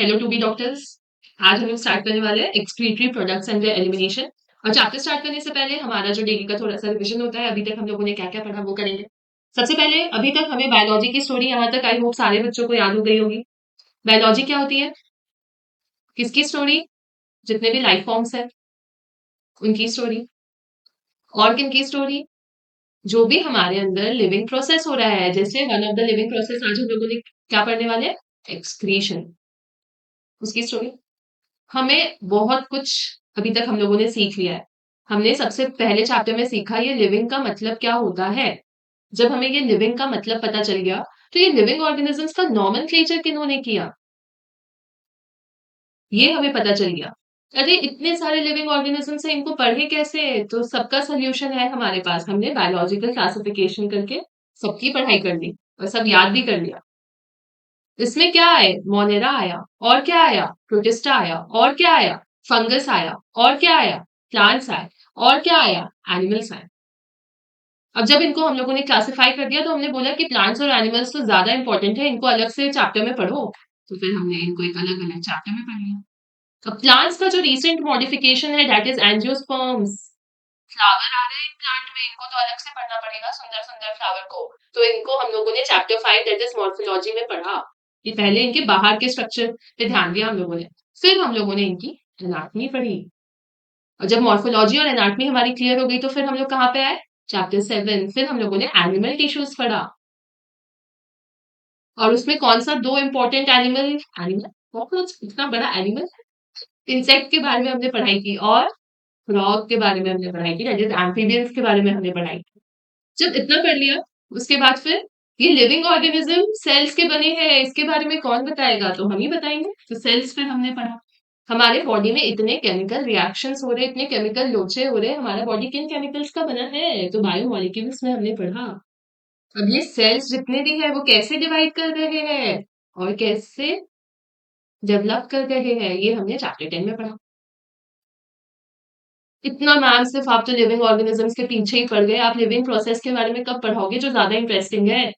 Hello to be doctors. आज हम लोग स्टार्ट करने वाले हैं excretory products and there elimination. और चैप्टर स्टार्ट करने से पहले हमारा जो डेली का थोड़ा सा रिविजन होता है, अभी तक हम लोगों ने क्या क्या पढ़ा वो करेंगे। सबसे पहले अभी तक हमें बायोलॉजी की स्टोरी यहाँ तक आई होप सारे बच्चों को याद हो गई होगी। बायोलॉजी क्या होती है? किसकी स्टोरी? जितने भी लाइफ फॉर्म्स है उनकी स्टोरी। और किन की स्टोरी? जो भी हमारे अंदर लिविंग प्रोसेस हो रहा है, जैसे one of the living process आज हम लोगों ने क्या पढ़ने वाले हैं? एक्सक्रीशन, उसकी स्टोरी। हमें बहुत कुछ अभी तक हम लोगों ने सीख लिया है। हमने सबसे पहले चैप्टर में सीखा ये लिविंग का मतलब क्या होता है। जब हमें ये लिविंग का मतलब पता चल गया, तो ये लिविंग ऑर्गेनिजम्स का नॉमेनक्लेचर किन्होंने किया, ये हमें पता चल गया। अरे इतने सारे लिविंग ऑर्गेनिजम्स हैं, इनको पढ़े कैसे? तो सबका सोल्यूशन है हमारे पास। हमने बायोलॉजिकल क्लासिफिकेशन करके सबकी पढ़ाई कर ली और सब याद भी कर लिया। इसमें क्या आए? मोनेरा आया, और क्या आया? प्रोटिस्टा आया, और क्या आया? फंगस आया, और क्या आया? प्लांट्स आए, और क्या आया? एनिमल्स आए। अब जब इनको हम लोगों ने क्लासिफाई कर दिया, तो हमने बोला कि प्लांट्स और एनिमल्स तो ज्यादा इंपॉर्टेंट है, इनको अलग से चैप्टर में पढ़ो। तो फिर हमने इनको एक अलग अलग चैप्टर में पढ़ लिया। अब प्लांट्स का जो रिसेंट मॉडिफिकेशन है दैट इज एंजियोस्पर्म्स। फ्लावर आ रहे हैं प्लांट में, इनको तो अलग से पढ़ना पड़ेगा, सुंदर सुंदर फ्लावर को। तो इनको हम लोगों ने चैप्टर 5 दैट इज मॉर्फोलॉजी में पढ़ा। कि पहले इनके बाहर के स्ट्रक्चर पे ध्यान दिया हम लोगों ने, फिर हम लोगों ने इनकी एनाटमी पढ़ी। और जब मॉर्फोलॉजी और एनाटमी हमारी क्लियर हो गई, तो फिर हम लोग कहाँ पे आए? चैप्टर 7। फिर हम लोगों ने एनिमल टिश्यूज पढ़ा। और उसमें कौन सा दो इंपॉर्टेंट एनिमल एनिमल बहुत इतना बड़ा एनिमल इंसेक्ट के बारे में हमने पढ़ाई की, और फ्रॉग के बारे में हमने पढ़ाई की, दैट इज एम्फीबियंस के बारे में हमने पढ़ाई की। जब इतना कर लिया, उसके बाद फिर ये लिविंग ऑर्गेनिज्म सेल्स के बने हैं, इसके बारे में कौन बताएगा? तो हम ही बताएंगे। तो सेल्स फिर हमने पढ़ा। हमारे बॉडी में इतने केमिकल रिएक्शंस हो रहे, इतने केमिकल लोचे हो रहे, हमारा बॉडी किन केमिकल्स का बना है? तो बायोमोलिक्यूल्स में हमने पढ़ा। अब ये सेल्स जितने भी है वो कैसे डिवाइड कर रहे हैं और कैसे डेवलप कर रहे हैं, ये हमने चैप्टर 10 में पढ़ा। इतना मैम सिर्फ आप तो लिविंग ऑर्गेनिजम्स के पीछे ही पड़ गए, आप लिविंग प्रोसेस के बारे में कब पढ़ोगे जो ज्यादा इंटरेस्टिंग है?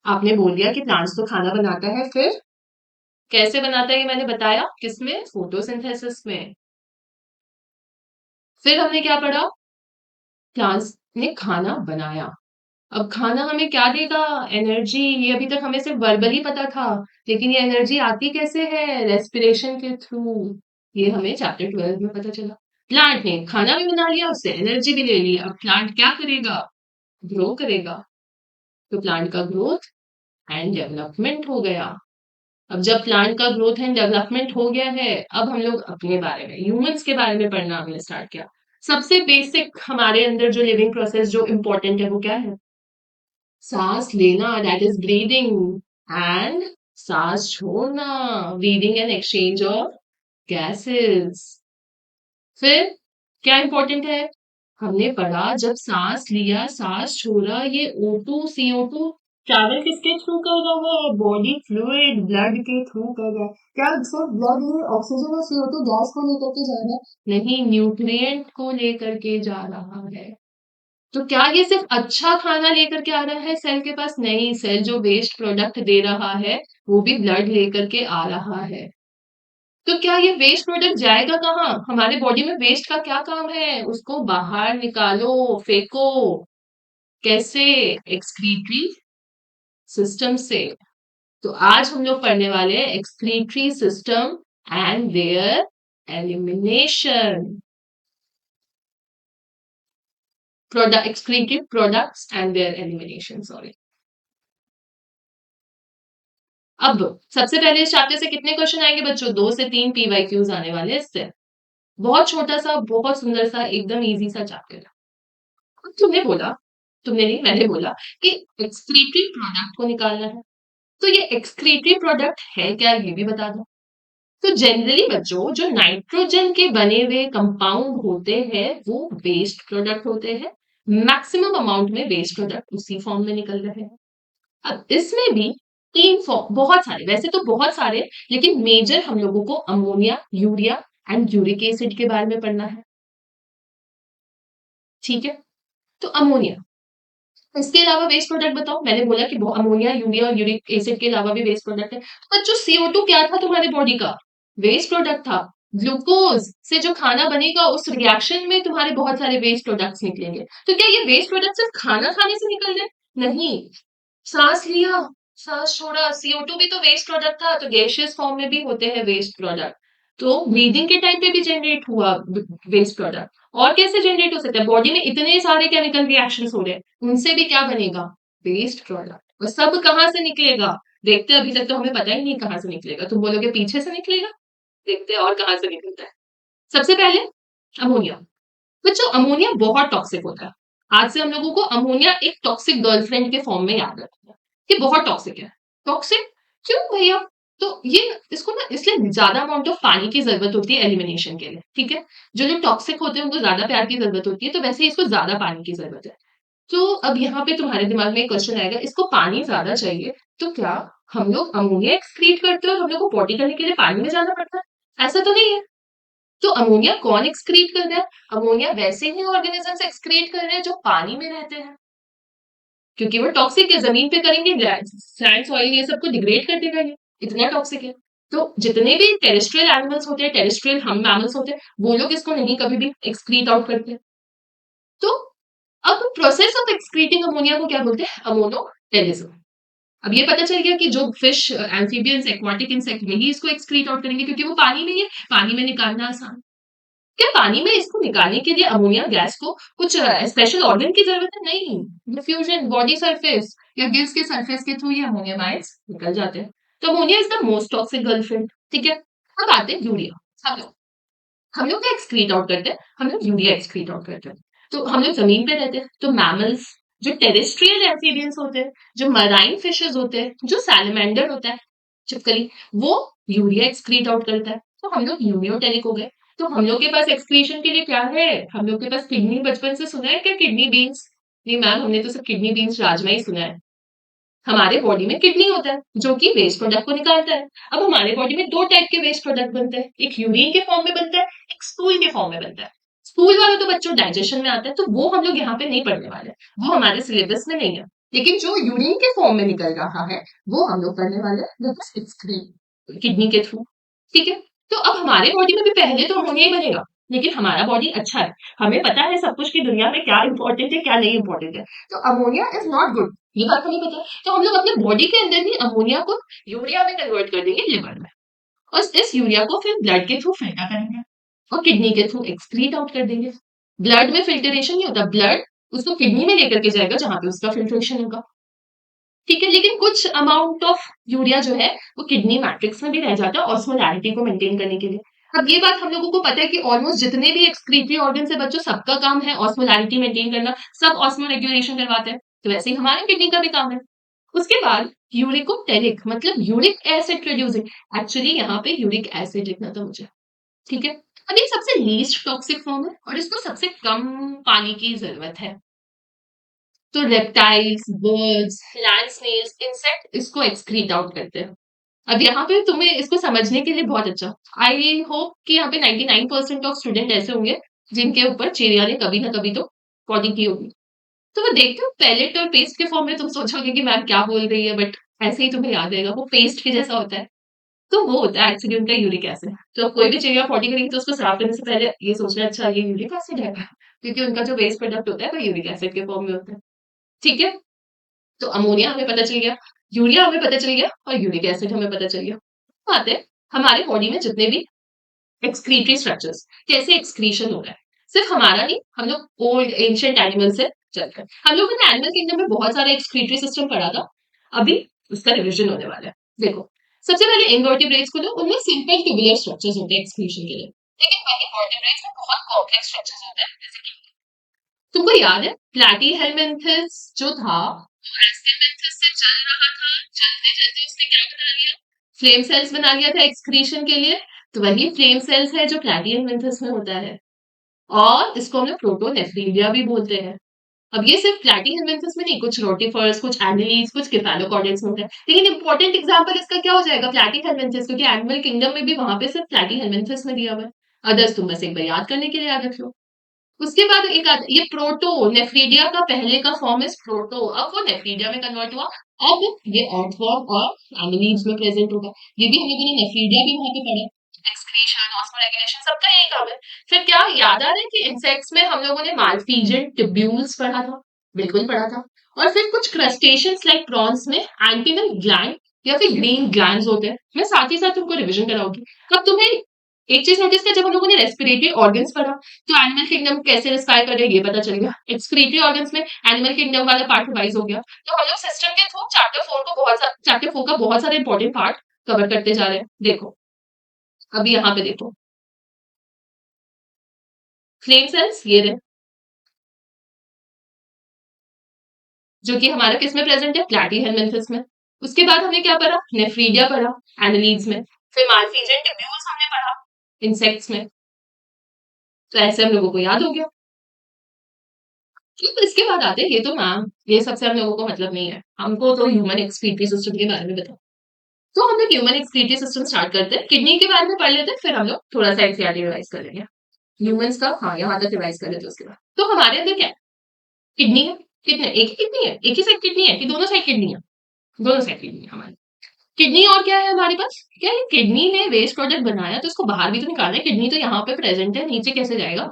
आपने बोल दिया कि प्लांट्स तो खाना बनाता है, फिर कैसे बनाता है ये मैंने बताया, किसमें? फोटोसिंथेसिस में। फिर हमने क्या पढ़ा? प्लांट्स ने खाना बनाया। अब खाना हमें क्या देगा? एनर्जी। ये अभी तक हमें सिर्फ वर्बली पता था, लेकिन ये एनर्जी आती कैसे है? रेस्पिरेशन के थ्रू। ये हमें चैप्टर 12 में पता चला। प्लांट ने खाना भी बना लिया, उससे एनर्जी भी ले ली। अब प्लांट क्या करेगा? ग्रो करेगा। तो प्लांट का ग्रोथ एंड डेवलपमेंट हो गया। अब जब प्लांट का ग्रोथ एंड डेवलपमेंट हो गया है, अब हम लोग अपने बारे में, ह्यूमंस के बारे में पढ़ना हमने स्टार्ट किया। सबसे बेसिक हमारे अंदर जो लिविंग प्रोसेस जो इम्पोर्टेंट है वो क्या है? सांस लेना, दैट इज ब्रीदिंग, एंड सांस छोड़ना, breathing and exchange of gases. फिर क्या इंपॉर्टेंट है? हमने पढ़ा जब सांस लिया सांस छोड़ा, ये O2 CO2 ट्रैवल किसके थ्रू कर रहा है? बॉडी फ्लूइड ब्लड के थ्रू कर रहा है। क्या सिर्फ ब्लड में ऑक्सीजन और CO2 गैस को लेकर के जा रहा है? नहीं, न्यूट्रिएंट को लेकर के जा रहा है। तो क्या ये सिर्फ अच्छा खाना लेकर के आ रहा है सेल के पास? नहीं, सेल जो वेस्ट प्रोडक्ट दे रहा है वो भी ब्लड लेकर के आ रहा है। तो क्या ये वेस्ट प्रोडक्ट जाएगा कहाँ? हमारे बॉडी में वेस्ट का क्या काम है? उसको बाहर निकालो, फेंको। कैसे? एक्सक्रीटरी सिस्टम से। तो आज हम लोग पढ़ने वाले हैं excretory system and there elimination. Product excretory products and there elimination, sorry. अब सबसे पहले इस चैप्टर से कितने क्वेश्चन आएंगे बच्चों? 2 से 3 PYQs आने वाले हैं इससे। बहुत छोटा सा, बहुत सुंदर सा, एकदम इजी सा चैप्टर है। तुमने बोला, तुमने नहीं मैंने बोला कि एक्सक्रीटरी प्रोडक्ट को निकालना है। तो ये एक्सक्रीटरी प्रोडक्ट है क्या, ये भी बता दो। तो जनरली बच्चों जो नाइट्रोजन के बने हुए कंपाउंड होते हैं वो वेस्ट प्रोडक्ट होते हैं। मैक्सिमम अमाउंट में वेस्ट प्रोडक्ट उसी फॉर्म में निकल रहे हैं। अब इसमें भी 3 फॉर्म, बहुत सारे, वैसे तो बहुत सारे, लेकिन मेजर हम लोगों को ammonia, urea and uric acid के बारे में पढ़ना है। ठीक है? तो अमोनिया, इसके अलावा वेस्ट प्रोडक्ट बताओ। मैंने बोला कि अमोनिया, यूरिया और यूरिक एसिड के अलावा भी वेस्ट प्रोडक्ट है। पर जो CO2 क्या था तुम्हारी बॉडी का? वेस्ट प्रोडक्ट था। ग्लूकोज से जो खाना बनेगा उस रिएक्शन में तुम्हारे बहुत सारे वेस्ट प्रोडक्ट्स निकलेंगे। तो क्या ये वेस्ट प्रोडक्ट सिर्फ खाना खाने से निकल रहे? नहीं। सांस लिया, सांस छोड़ा, CO2 भी तो वेस्ट प्रोडक्ट था, तो गैसियस फॉर्म में भी होते हैं वेस्ट प्रोडक्ट। तो ब्रीदिंग के टाइम पे भी जनरेट हुआ वेस्ट प्रोडक्ट। और कैसे जनरेट हो सकता है? बॉडी में इतने सारे केमिकल रिएक्शंस हो रहे हैं, उनसे भी क्या बनेगा? Waste product. और सब कहाँ से निकलेगा? देखते हैं, अभी तक तो हमें पता ही नहीं कहाँ से निकलेगा। तुम बोलोगे पीछे से निकलेगा, देखते हैं और कहाँ से निकलता है। सबसे पहले अमोनिया। बच्चों, अमोनिया बहुत टॉक्सिक होता है। आज से हम लोगों को अमोनिया एक टॉक्सिक गर्लफ्रेंड के फॉर्म में याद रखना है। ये बहुत टॉक्सिक है। टॉक्सिक क्यों भैया? तो ये इसको ना इसलिए ज्यादा अमाउंट ऑफ पानी की जरूरत होती है एलिमिनेशन के लिए, ठीक है? जो लोग टॉक्सिक होते हैं उनको ज्यादा प्यार की जरूरत होती है, तो वैसे ही इसको ज्यादा पानी की जरूरत है। तो अब यहाँ पे तुम्हारे दिमाग में एक क्वेश्चन आएगा, इसको पानी ज्यादा चाहिए, तो क्या हम लोग अमोनिया एक्सक्रीट करते हैं और हम लोग को पॉटी करने के लिए पानी में जाना पड़ता है? ऐसा तो नहीं है। तो अमोनिया कौन एक्सक्रीट कर रहा है? अमोनिया वैसे ही ऑर्गेनिजम्स एक्सक्रीट कर रहे हैं जो पानी में रहते हैं, क्योंकि वो टॉक्सिक है। जमीन पे करेंगे, सैंड सॉइल ये सब को डिग्रेड कर देगा, ये इतना टॉक्सिक है। तो जितने भी टेरेस्ट्रियल एनिमल्स होते हैं, टेरेस्ट्रियल हम मैमल्स होते हैं, वो लोग इसको नहीं कभी भी एक्सक्रीट आउट करते। तो अब प्रोसेस ऑफ एक्सक्रीटिंग अमोनिया को क्या बोलते हैं? अमोनोटेरिज्म। अब ये पता चल गया कि जो फिश, एम्फीबियंस, एक्वाटिक इंसेक्ट, यही इसको एक्सक्रीट आउट करेंगे, क्योंकि वो पानी में ही है, पानी में निकालना आसान। क्या पानी में इसको निकालने के लिए अमोनिया गैस को कुछ स्पेशल ऑर्गन की जरूरत है? नहीं। डिफ्यूजन, बॉडी सरफेस या गिल्स के सरफेस के थ्रू ये अमोनियम आयंस निकल जाते हैं। तो ammonia is the most toxic girlfriend, ठीक है? अब आते हैं यूरिया। हम लोग क्या एक्सक्रीट आउट करते हैं? हम लोग यूरिया एक्सक्रीट आउट करते हैं। तो हम लोग जमीन पे रहते हैं, तो मैमल्स, जो टेरेस्ट्रियल एम्फीबियंस होते हैं, जो मराइन फिशेस होते हैं, जो सैलमेंडर होता है, छिपकली, वो यूरिया एक्सक्रीट आउट करता है। तो हम लोग यूरियोटेरिक हो गए। तो हम लोग के पास एक्सक्रीशन के लिए क्या है? हम लोग के पास किडनी, बचपन से सुना है क्या किडनी बीन्स? नहीं मैम, हमने तो सिर्फ किडनी बीन्स राजमा ही सुना है। हमारे बॉडी में किडनी होता है जो कि वेस्ट प्रोडक्ट को निकालता है। अब हमारे बॉडी में दो टाइप के वेस्ट प्रोडक्ट बनते हैं, एक यूरिन के फॉर्म में बनता है, एक स्टूल के फॉर्म में बनता है। स्टूल वाला तो बच्चों डाइजेशन में आता है, तो वो हम लोग यहाँ पे नहीं पढ़ने वाले, वो हमारे सिलेबस में नहीं है। लेकिन जो यूरिन के फॉर्म में निकल रहा है, वो हम लोग पढ़ने वाले हैं, दैट इज एक्सक्रीट, किडनी के थ्रू, ठीक है? तो अब हमारे बॉडी में भी पहले तो अमोनिया ही बनेगा, लेकिन हमारा बॉडी अच्छा है, हमें पता है सब कुछ की दुनिया में क्या इंपॉर्टेंट है क्या नहीं इंपॉर्टेंट है। तो अमोनिया इज नॉट गुड, ये बात हमें पता है। तो हम लोग अपने बॉडी के अंदर ही अमोनिया को यूरिया में कन्वर्ट कर देंगे लिवर में, और इस यूरिया को फिर ब्लड के थ्रू फिल्टर करेंगे और किडनी के थ्रू एक्सक्रीट आउट कर देंगे। ब्लड में फिल्टरेशन नहीं होता, ब्लड उसको किडनी में लेकर के जाएगा जहां पे उसका फिल्ट्रेशन होगा, ठीक है? लेकिन कुछ अमाउंट ऑफ यूरिया जो है वो किडनी मैट्रिक्स में भी रह जाता है ऑस्मोलैरिटी को मेंटेन करने के लिए। अब ये बात हम लोगों को पता है कि ऑलमोस्ट जितने भी एक्सक्रीटरी ऑर्गन है बच्चों, सबका काम है ऑस्मोलैरिटी मेंटेन करना, सब ऑस्मो रेगुलेशन करवाते हैं। तो वैसे ही हमारे किडनी का भी काम है। उसके बाद यूरिकोटेरिक मतलब यूरिक एसिड प्रोड्यूसिंग। एक्चुअली यहाँ पे यूरिक एसिड लिखना था मुझे, ठीक है? अब ये सबसे लीस्ट टॉक्सिक फॉर्म है और इसको सबसे कम पानी की जरूरत है। तो reptiles, birds, land snails, insect इसको एक्सक्रीट आउट करते हैं। अब यहाँ पे तुम्हें इसको समझने के लिए बहुत अच्छा, आई होप कि यहाँ पे 99% ऑफ स्टूडेंट ऐसे होंगे जिनके ऊपर चिड़िया ने कभी ना कभी तो पॉटी की होगी। तो वो देखते हो पैलेट और पेस्ट के फॉर्म में, तुम सोचोगे कि मैम क्या बोल रही है, बट ऐसे ही तुम्हें याद रहेगा, वो पेस्ट के जैसा होता है। तो वो होता है एक्चुअली उनका यूरिक एसिड। तो कोई भी चिड़िया पॉटी करेगी तो उसको साफ करने से पहले ये सोचना है, अच्छा ये यूरिक एसिड है, क्योंकि उनका जो वेस्ट प्रोडक्ट होता है वो यूरिक एसिड के फॉर्म में होता है, ठीक है? तो अमोनिया हमें पता चल गया, यूरिया हमें पता चल गया और यूरिक एसिड हमें पता चल गया। अब आते हैं हमारे बॉडी में जितने भी एक्सक्रीटरी स्ट्रक्चर्स, कैसे एक्सक्रीशन हो रहा है। सिर्फ हमारा नहीं, हम लोग ओल्ड एंशिएंट एनिमल से चलकर, हम लोगों ने एनिमल किंगडम में बहुत सारा एक्सक्रीटरी सिस्टम पढ़ा था। अभी उसका रिविजन होने वाला है। देखो, सबसे पहले इनवर्टिब्रेट्स को लो, उनमें सिंपल ट्यूबुलर स्ट्रक्चर्स होते हैं एक्सक्रीशन के लिए, लेकिन वही वर्टिब्रेट्स में बहुत कॉम्प्लेक्स स्ट्रक्चर्स होते हैं। जैसे कि तुमको याद है प्लैटीहेलमिन्थस जो था, एस्केमेंथस से चल रहा था, चलते चलते उसने क्या बना लिया? फ्लेम सेल्स बना लिया था एक्सक्रीशन के लिए। तो वही फ्लेम सेल्स है जो प्लैटीहेलमिन्थस में होता है, और इसको हम लोग प्रोटोनेफ्रीलिया भी बोलते हैं। अब ये सिर्फ प्लैटीहेलमिन्थस में नहीं, कुछ रोटिफर्स, कुछ एनिलीज, कुछ केफालोकॉर्ड्स में होता है। लेकिन इंपॉर्टेंट एग्जांपल इसका क्या हो जाएगा? प्लैटीहेलमिन्थस, क्योंकि एनिमल किंगडम में भी वहां पे सिर्फ प्लैटीहेलमिन्थस में दिया हुआ है। अदर्स तुम बस एक बार याद करने के लिए याद रख लो। उसके बाद एक आता ये प्रोटो नेफ्रीडिया का पहले का फॉर्म इज प्रोटो, अब वो नेफ्रीडिया में कन्वर्ट हुआ। अब ये अर्थवर्म और एनिलीड्स में प्रेजेंट होगा। ये भी हम लोगों ने नेफ्रीडिया भी वहां पे पढ़ा। एक्सक्रीशन, ऑस्मोरेगुलेशन, सबका यही काम है। फिर क्या याद आ रहा है कि इंसेक्ट्स में हम लोगों ने मालफीजन ट्यूब्यूल्स पढ़ा था? बिल्कुल पढ़ा था। और फिर कुछ क्रस्टेशियंस लाइक प्रॉन्स में एंटीनल ग्लैंड या फिर ग्रीन ग्लैंड्स होते हैं। मैं साथ ही साथ तुमको रिवीजन कराऊंगी। अब तुम्हें एक चीज नोटिस किया, जब हम लोगों ने रेस्पिरेटरी ऑर्गन्स पढ़ा तो एनिमल किंगडम कैसे रिस्पायर कर रहे हैं ये पता चल गया। एक्सक्रीटरी ऑर्गन्स में एनिमल किंगडम वाला पार्ट रिवाइज हो गया। तो हम लोग सिस्टम के थ्रू चैप्टर 4 का बहुत सारे इंपॉर्टेंट पार्ट कवर करते जा रहे हैं। देखो अभी यहाँ पे देखो, फ्लेम सेल्स ये रहे, जो कि हमारा किस में प्रेजेंट है, प्लैटीहेलमिन्थस में। उसके बाद हमने क्या पढ़ा, नेफ्रीडिया पढ़ा एनालीड्स में। फिर मार्फीजन ट्यूब्यूल्स हमने पढ़ा इंसेक्ट्स में। तो ऐसे हम लोगों को याद हो गया। तो इसके बाद आते हैं, ये तो मैम ये सबसे हम लोगों को मतलब नहीं है, हमको तो ह्यूमन एक्सक्रीटरी सिस्टम के बारे में बताओ। तो हम लोग ह्यूमन एक्सक्रीटरी सिस्टम स्टार्ट करते हैं, किडनी के बारे में पढ़ लेते हैं, फिर हम लोग थोड़ा सा एनसीईआरटी रिवाइज कर लेंगे। ह्यूमंस का हाँ यहाँ तक रिवाइज कर लेते हैं। उसके बाद तो हमारे अंदर क्या है, किडनी है। कितने, एक ही किडनी है, एक ही साइड किडनी है कि दोनों साइड किडनी है? दोनों साइड किडनी है हमारी किडनी। और क्या है हमारे पास, क्या है, किडनी ने वेस्ट प्रोडक्ट बनाया तो उसको बाहर भी तो निकालना है। किडनी तो यहाँ पे प्रेजेंट है, नीचे कैसे जाएगा?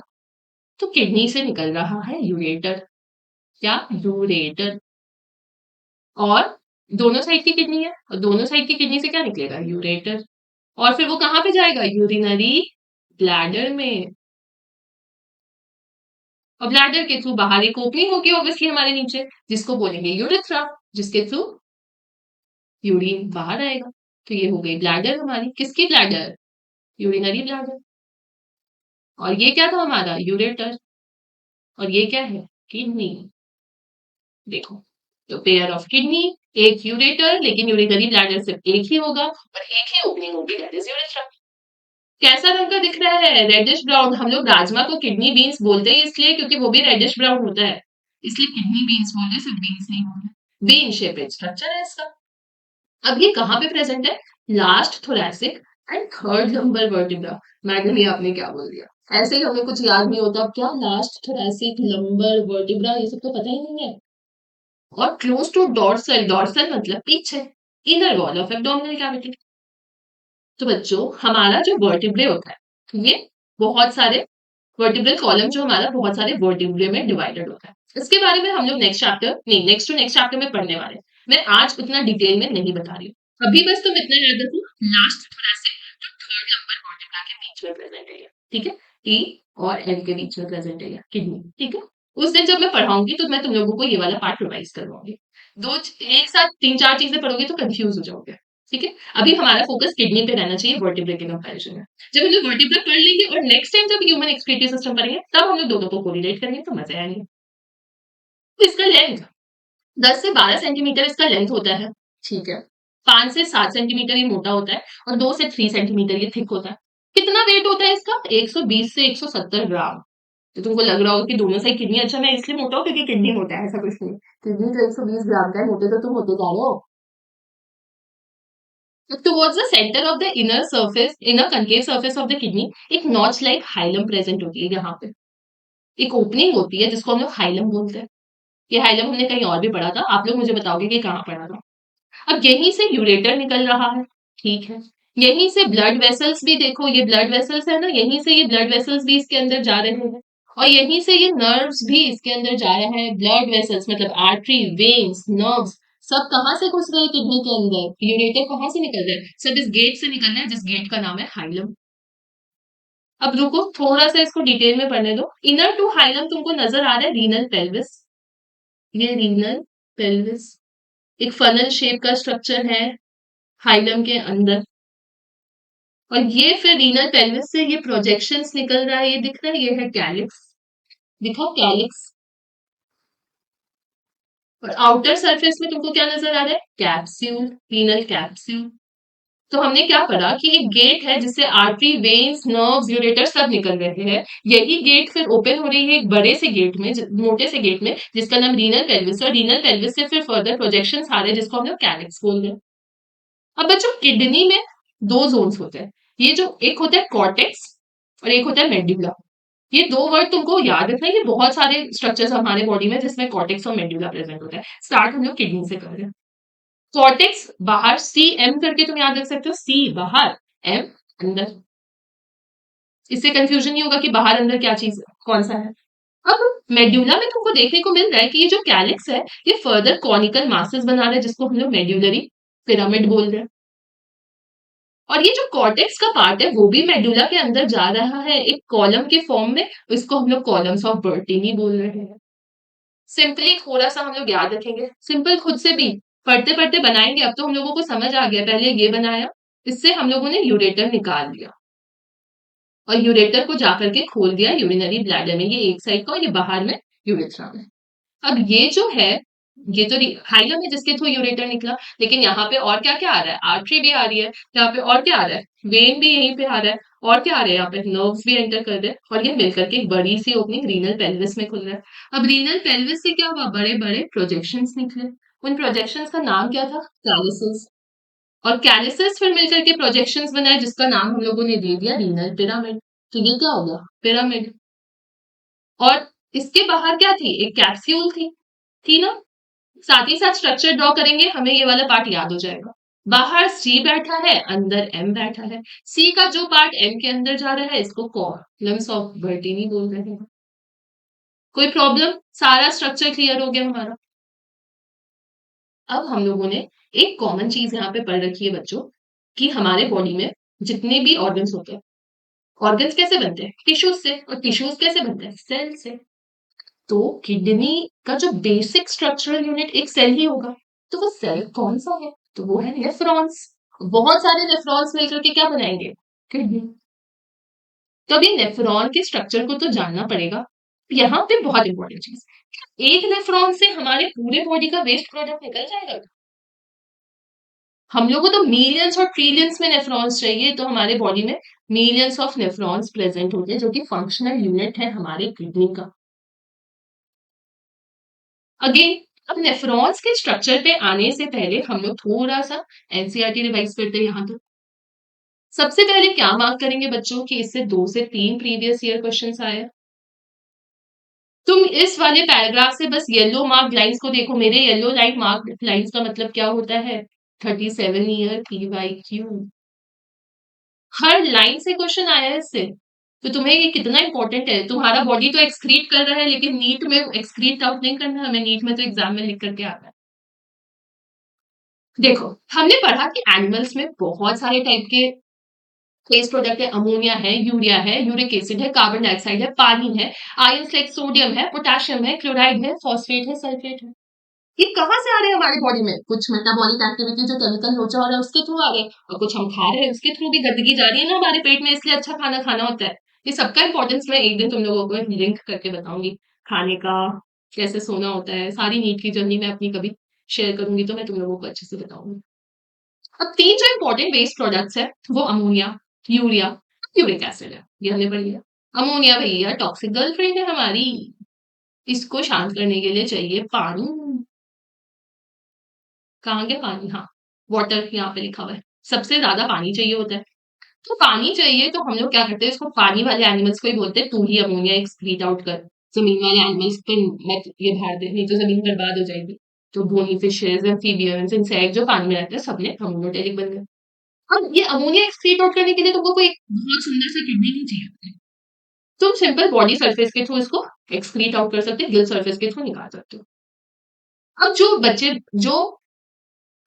तो किडनी से निकल रहा है यूरेटर। क्या, यूरेटर। और दोनों साइड की किडनी है, और दोनों साइड की किडनी से क्या निकलेगा, यूरेटर। और फिर वो कहाँ पे जाएगा, यूरिनरी ब्लैडर में। और ब्लैडर के थ्रू बाहर एक ओपनिंग होगी ऑब्वियसली हमारे नीचे, जिसको बोलेंगे यूरेथ्रा, जिसके थ्रू यूरिन बाहर आएगा। तो ये हो गई ब्लैडर हमारी, किसकी ब्लैडर, यूरिनरी ब्लैडर। और ये क्या था हमारा, यूरेटर। और ये क्या है, किडनी। देखो, तो पेयर ऑफ किडनी, एक यूरेटर, लेकिन यूरिनरी ब्लैडर सिर्फ एक ही होगा और एक ही ओपनिंग होगी, दैट इज यूरेथ्रा। कैसा रंग का दिख रहा है, रेडिश ब्राउन। हम लोग राजमा को किडनी बीन्स बोलते हैं इसलिए क्योंकि वो भी रेडिश ब्राउन होता है, इसलिए किडनी बीन्स बोलते हैं, सिर्फ बीन्स नहीं बोलते। बीन शेपेड स्ट्रक्चर है इसका। अब ये कहाँ पे प्रेजेंट है, last thoracic and third lumbar vertebra. Madam ये आपने क्या बोल दिया, ऐसे ही हमें कुछ याद नहीं होता। अब क्या, लास्ट थोरैसिक, लंबर, वर्टिब्रा, ये सब तो पता ही नहीं है। और क्लोज टू डॉर्सल, डॉर्सल मतलब पीछे, inner wall of abdominal cavity. तो बच्चों हमारा जो वर्टिब्रे होता है, ये बहुत सारे वर्टिब्रल कॉलम जो हमारा बहुत सारे वर्टिब्रे में डिवाइडेड होता है। इसके बारे में हम लोग नेक्स्ट चैप्टर नहीं, नेक्स्ट टू नेक्स्ट चैप्टर में पढ़ने वाले हैं। मैं आज उतना डिटेल में नहीं बता रही हूँ। अभी बस तुम इतना याद रखो, लास्ट थोरैसिक जो थर्ड नंबर वर्टिब्रा के बीच में प्रेजेंट है ये, ठीक है, टी और एल के बीच में प्रेजेंट है ये किडनी, ठीक है। उस दिन जब मैं पढ़ाऊंगी तो मैं तुम लोगों को ये वाला पार्ट रिवाइज करवाऊंगी। दो एक साथ तीन चार चीजें पढ़ोगे तो कंफ्यूज हो जाओगे, ठीक है। अभी हमारा फोकस किडनी पे रहना चाहिए वर्टिब्रे के कंपैरिजन में। जब हम लोग वर्टिब्रा पढ़ लेंगे और नेक्स्ट टाइम जब ह्यूमन एक्सक्रीटरी सिस्टम पढ़ेंगे तब हम लोग दोनों को कोरिलेट करेंगे तो मजे आएंगे। तो इसका लेंथ 10 से 12 सेंटीमीटर इसका लेंथ होता है, ठीक है। 5 से 7 सेंटीमीटर ये मोटा होता है और 2 से 3 सेंटीमीटर ये थिक होता है। कितना वेट होता है इसका, 120 से 170 ग्राम। तो तुमको लग रहा होगा कि दोनों साइड किडनी, अच्छा मैं इसलिए मोटा हूँ क्योंकि किडनी मोटा है, ऐसा कुछ नहीं। किडनी तो 120 ग्राम का है, मोटे तो तुम होते जा रहे हो। Towards the centre of the inner surface, inner concave surface of the kidney, एक नॉच लाइक हाइलम प्रेजेंट होती है। यहाँ पे एक ओपनिंग होती है जिसको हम लोग हाइलम बोलते हैं। ये हाइलम हमने कहीं और भी पढ़ा था, आप लोग मुझे बताओगे कि कहाँ पढ़ा था। अब यहीं से यूरेटर निकल रहा है, ठीक है। यहीं से ब्लड वेसल्स भी, देखो ये ब्लड वेसल्स है ना, यहीं से ये ब्लड वेसल्स भी इसके अंदर जा रहे हैं। और यहीं से ये नर्व्स भी इसके अंदर जा रहे हैं। ब्लड वेसल्स मतलब आर्टरी, वेन्स, नर्व्स, सब कहाँ से घुस रहे हैं किडनी के अंदर, यूरेटर कहाँ से निकल रहा है, सब इस गेट से निकल रहे हैं, जिस गेट का नाम है हाइलम। अब रुको थोड़ा सा इसको डिटेल में पढ़ने दो। इनर टू हाइलम तुमको नजर आ रहा है रीनल पेल्विस, ये रीनल पेल्विस एक फनल शेप का स्ट्रक्चर है हाइलम के अंदर। और ये फिर रीनल पेल्विस से ये प्रोजेक्शंस निकल रहा है, ये दिख रहा है, ये है कैलिक्स, दिखा कैलिक्स। और आउटर सरफेस में तुमको क्या नजर आ रहा है, कैप्सूल, रीनल कैप्सूल। तो हमने क्या पढ़ा कि एक गेट है जिससे आर्टरी, वेन्स, नर्व्स, यूरेटर सब निकल रहे हैं। यही गेट फिर ओपन हो रही है एक बड़े से गेट में, मोटे से गेट में, जिसका नाम रीनल पेल्विस है। और रीनल पेल्विस से फिर फर्दर प्रोजेक्शंस आ रहे हैं जिसको हम लोग कैलिक्स बोल रहे हैं। अब बच्चों किडनी में दो जोन्स होते हैं, ये जो एक होता है कॉर्टेक्स और एक होता है मेडुला। ये 2 वर्ड तुमको याद रखना है, ये बहुत सारे स्ट्रक्चर्स हमारे बॉडी में जिसमें कॉर्टेक्स और मेडुला प्रेजेंट होता है। स्टार्ट हम लोग किडनी से कर रहे हैं। कॉर्टेक्स बाहर सीएम करके तुम याद रख सकते हो, सी बाहर, एम अंदर। इससे कंफ्यूजन नहीं होगा कि बाहर अंदर क्या चीज कौन सा है। अब मेड्यूला में तुमको देखने को मिल रहा है कि ये जो कैलिक्स है ये फर्दर कॉनिकल मासेस बना रहा है जिसको हम लोग मेड्यूलरी पिरामिड बोल रहे हैं। और ये जो कॉर्टेक्स का पार्ट है वो भी मेडुला के अंदर जा रहा है एक कॉलम के फॉर्म में, इसको हम लोग कॉलम्स ऑफ बर्टीनी बोल रहे हैं। सिंपली थोड़ा सा हम लोग याद रखेंगे, सिंपल खुद से भी पढ़ते पढ़ते बनाएंगे। अब तो हम लोगों को समझ आ गया, पहले ये बनाया, इससे हम लोगों ने यूरेटर निकाल लिया और यूरेटर को जाकर के खोल दिया यूरिनरी ब्लैडर में, ये एक साइड का और ये बाहर में यूरेथ्रा में। अब ये जो है ये तो हाइलम है जिसके थ्रू यूरेटर निकला, लेकिन यहाँ पे और क्या क्या आ रहा है, आर्टरी भी आ रही है यहाँ पे, और क्या आ रहा है, वेन भी यहीं पे आ रहा है, और क्या आ रहा है यहाँ पे, नर्व्स भी एंटर कर रहे हैं और ये मिलकर के एक बड़ी सी ओपनिंग रीनल पेल्विस में खुल रहा है। अब रीनल पेल्विस से क्या हुआ, बड़े बड़े प्रोजेक्शंस निकले। उन प्रोजेक्शंस का नाम क्या था, कैलिसेस। और कैलिसेस फिर मिलकर के प्रोजेक्शंस बनाए जिसका नाम हम लोगों ने दे दिया रीनल पिरामिड। तो ये क्या हो गया, पिरामिड। और इसके बाहर क्या थी, एक कैप्सूल थी ना। साथ ही साथ स्ट्रक्चर ड्रॉ करेंगे, हमें ये वाला पार्ट याद हो जाएगा। बाहर सी बैठा है, अंदर एम बैठा है। सी का जो पार्ट एम के अंदर जा रहा है इसको कॉलम्स ऑफ बर्टीनी बोल रहे हैं। कोई प्रॉब्लम, सारा स्ट्रक्चर क्लियर हो गया हमारा। अब हम लोगों ने एक कॉमन चीज यहाँ पे पढ़ रखी है बच्चों, कि हमारे बॉडी में जितने भी ऑर्गन्स होते हैं, ऑर्गन्स कैसे बनते हैं, टिश्यूज से, और टिश्यूज कैसे बनते हैं, सेल से। तो किडनी का जो बेसिक स्ट्रक्चरल यूनिट एक सेल ही होगा, तो वो सेल कौन सा है, तो वो है नेफ्रॉन्स। बहुत सारे नेफ्रॉन्स मिलकर के क्या बनाएंगे, किडनी। तो अभी नेफ्रॉन के स्ट्रक्चर को तो जानना पड़ेगा। यहाँ पे बहुत इंपॉर्टेंट चीज, एक नेफ्रॉन से हमारे पूरे बॉडी का वेस्ट प्रोडक्ट निकल जाएगा। हम लोगों को तो मिलियंस और ट्रिलियंस में नेफ्रॉन्स चाहिए, तो हमारे बॉडी में मिलियंस ऑफ नेफ्रॉन्स प्रेजेंट होते हैं जो कि फंक्शनल यूनिट है हमारे किडनी का। अगेन, अब नेफ्रॉन्स के स्ट्रक्चर पे आने से पहले हम लोग थोड़ा सा एनसीईआरटी रिवाइज करते हैं यहाँ तो। सबसे पहले क्या मार्क करेंगे बच्चों कि इससे 2 से 3 प्रीवियस ईयर क्वेश्चंस आए। तुम इस वाले पैराग्राफ से बस येलो मार्क लाइंस को देखो, मेरे येलो लाइन मार्क लाइंस का मतलब क्या होता है, 37 ईयर PYQ। हर लाइन से क्वेश्चन आया है इससे। तो तुम्हें ये कितना इंपॉर्टेंट है, तुम्हारा बॉडी तो एक्सक्रीट कर रहा है लेकिन नीट में एक्सक्रीट आउट नहीं करना, हमें नीट में तो एग्जाम में लिख करके आता है। देखो, हमने पढ़ा कि एनिमल्स में बहुत सारे टाइप के वेस्ट प्रोडक्ट है, अमोनिया है, यूरिया है, यूरिक एसिड है, कार्बन डाइऑक्साइड है, पानी है, आयंस लाइक सोडियम है, पोटेशियम है, क्लोराइड है, फॉस्फेट है, सल्फेट है। ये कहाँ से आ रहे हैं हमारी बॉडी में, कुछ मेटाबॉलिक एक्टिविटी जो केमिकल लोचा हो रहा है उसके थ्रू आ रहे हैं, और कुछ हम खा रहे हैं उसके थ्रू भी गंदगी जा रही है ना हमारे पेट में, इसलिए अच्छा खाना खाना होता है। ये सबका इंपॉर्टेंस मैं एक दिन तुम लोगों को लिंक करके बताऊंगी, खाने का, कैसे सोना होता है, सारी नीट की जर्नी मैं अपनी कभी शेयर करूंगी तो मैं तुम लोगों को अच्छे से बताऊंगी। अब 3 जो इंपॉर्टेंट वेस्ट प्रोडक्ट्स है वो अमोनिया, यूरिया, यूरिक एसिड है, ये हमने पढ़ लिया। अमोनिया भैया टॉक्सिक गर्लफ्रेंड है हमारी, इसको शांत करने के लिए चाहिए पानी। कहाँ गया पानी, हाँ, वाटर यहाँ पे लिखा हुआ है, सबसे ज्यादा पानी चाहिए होता है। तो पानी चाहिए तो हम लोग क्या करते हैं, इसको पानी वाले एनिमल्स को ही बोलते हैं, तू ही अमोनिया एक्सक्रीट आउट कर, जमीन वाले एनिमल्स पे मत ये भार दे, नहीं तो जमीन बर्बाद हो जाएगी। तो बोनी फिशेज, एम्फीबियंस, इंसेक्ट जो पानी में रहते हैं सबने अमोनोटेरिक बन गए। अब ये अमोनिया एक्सक्रीट आउट करने के लिए तुमको कोई बहुत सुंदर सा किडनी नहीं चाहिए, तुम सिंपल बॉडी सरफेस के थ्रू इसको एक्सक्रीट आउट कर सकते हो, गिल सरफेस के थ्रू निकाल सकते हो। अब जो बच्चे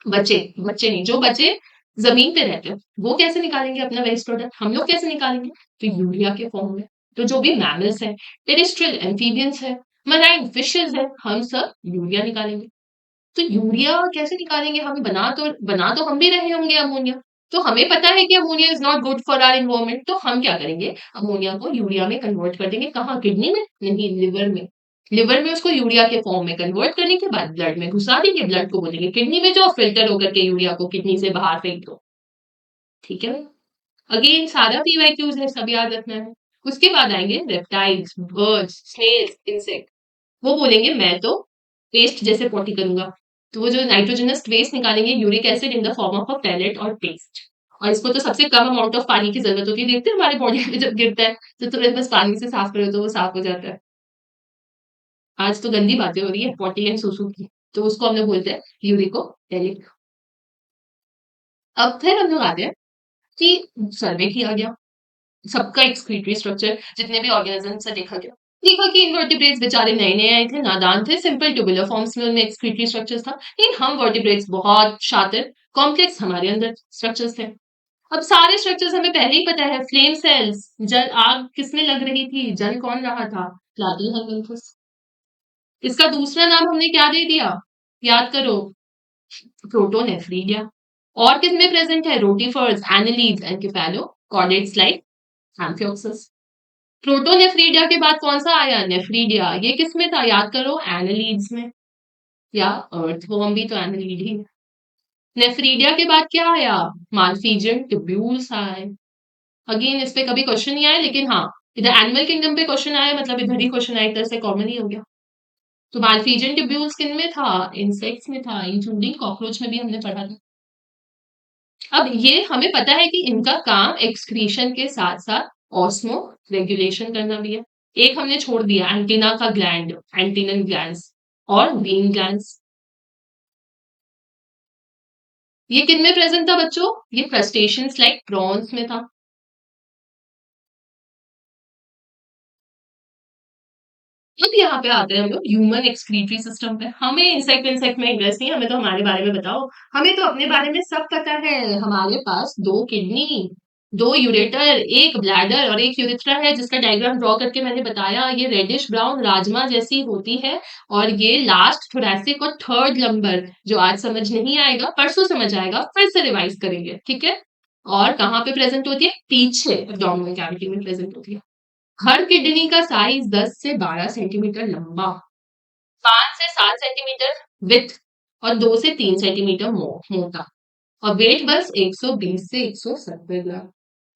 बच्चे नहीं जो बच्चे जमीन पे रहते हैं वो कैसे निकालेंगे अपना वेस्ट प्रोडक्ट, हम लोग कैसे निकालेंगे, तो यूरिया के फॉर्म में। तो जो भी मैमल्स है, टेरेस्ट्रियल एम्फीबियंस है, मराइन फिशेज है, हम सब यूरिया निकालेंगे। तो यूरिया कैसे निकालेंगे, हम बना तो हम भी रहे होंगे अमोनिया, तो हमें पता है कि ammonia is not good for our environment, तो हम क्या करेंगे, अमोनिया को यूरिया में कन्वर्ट कर देंगे। कहाँ, किडनी में नहीं, लिवर में। लिवर में उसको यूरिया के फॉर्म में कन्वर्ट करने के बाद ब्लड में घुसा देंगे, ब्लड को बोलेंगे किडनी में जाओ, फिल्टर होकर के यूरिया को किडनी से बाहर फेंक दो। ठीक है, अगेन सारा पीवाईक्यूज है, सब याद रखना है। उसके बाद आएंगे रेप्टाइल्स, बर्ड्स, स्नेल्स, इंसेक्ट। वो बोलेंगे मैं तो पेस्ट जैसे पॉटी करूंगा, तो वो जो नाइट्रोजनस वेस्ट निकालेंगे uric acid in the form of a pellet और पेस्ट, और इसको तो सबसे कम अमाउंट ऑफ पानी की जरूरत होती है। देखते हैं हमारे बॉडी में जब गिरता है तो तुरंत बस पानी से साफ करो तो वो साफ हो जाता है। आज तो गंदी बातें हो रही है पॉटी एंड सुसु की, तो उसको हम लोग बोलते हैं यूरिको डेलिक। अब फिर हम लोग आते हैं कि सर्वे किया गया सबका एक्सक्रीटरी स्ट्रक्चर, जितने भी ऑर्गेनिज्म से देखा गया। देखा कि इनवर्टिब्रेट्स बेचारे नए नए आए थे, नादान थे, सिंपल ट्यूबुलर फॉर्म्स में उनमें एक्सक्रीटरी स्ट्रक्चर्स था, लेकिन हम वर्टिब्रेट्स बहुत शातिर, कॉम्प्लेक्स हमारे अंदर स्ट्रक्चर्स थे। अब सारे स्ट्रक्चर्स हमें पहले ही पता है, फ्लेम सेल्स, जल आग किसमें लग रही थी, जल कौन रहा था, प्लाटिहेल्मिन्थस। इसका दूसरा नाम हमने क्या दे दिया, याद करो, प्रोटोनेफ्रीडिया। और किसमें प्रेजेंट है, रोटिफर्स, एनालीड्स एंड केफालोकॉर्डेट्स लाइक एम्फिओक्सिस। प्रोटोनेफ्रीडिया के बाद कौन सा आया, नेफ्रीडिया। ये किसमें था, याद करो, एनालीड्स में, या अर्थवर्म भी तो एनालीड ही है। नेफ्रीडिया के बाद क्या आया, मालफीजियन ट्यूब्यूल्स आए। अगेन इस पे कभी क्वेश्चन नहीं आया, लेकिन हाँ इधर एनिमल किंगडम पे क्वेश्चन आया, मतलब इधर ही क्वेश्चन आया, एक तरह से कॉमन ही हो गया। तो मालफीजियन ट्यूब्यूल्स किन में था, इंसेक्ट्स में था, इंक्लूडिंग कॉकरोच में भी हमने पढ़ा था। अब ये हमें पता है कि इनका काम एक्सक्रीशन के साथ साथ ऑस्मो रेगुलेशन करना भी है। एक हमने छोड़ दिया, एंटीना का ग्लैंड, एंटीनल ग्लैंड्स और वेन ग्लैंड्स। ये किन में प्रेजेंट था बच्चों, ये क्रस्टेशियंस लाइक प्रॉन्स में था। अब यहाँ पे आते हैं हम लोग ह्यूमन एक्सक्रीटरी सिस्टम पे। हमें इंसेक्ट इंसेक्ट में इंटरेस्ट नहीं, हमें तो हमारे बारे में बताओ। हमें तो अपने बारे में सब पता है। हमारे पास दो किडनी, दो यूरेटर, एक ब्लैडर और एक यूरिथ्रा है, जिसका डायग्राम ड्रॉ करके मैंने बताया। ये रेडिश ब्राउन राजमा जैसी होती है, और ये लास्ट थोरैसिक और थर्ड लंबर, जो आज समझ नहीं आएगा परसों समझ आएगा, फिर से रिवाइज करेंगे, ठीक है। और कहाँ पे प्रेजेंट होती है, पीछे एब्डोमिनल कैविटी में प्रेजेंट होती है। हर किडनी का साइज 10 से 12 सेंटीमीटर लंबा, 5 से 7 सेंटीमीटर विथ, और 2 से 3 सेंटीमीटर मोटा, और वेट बस 120 से 170 ग्राम।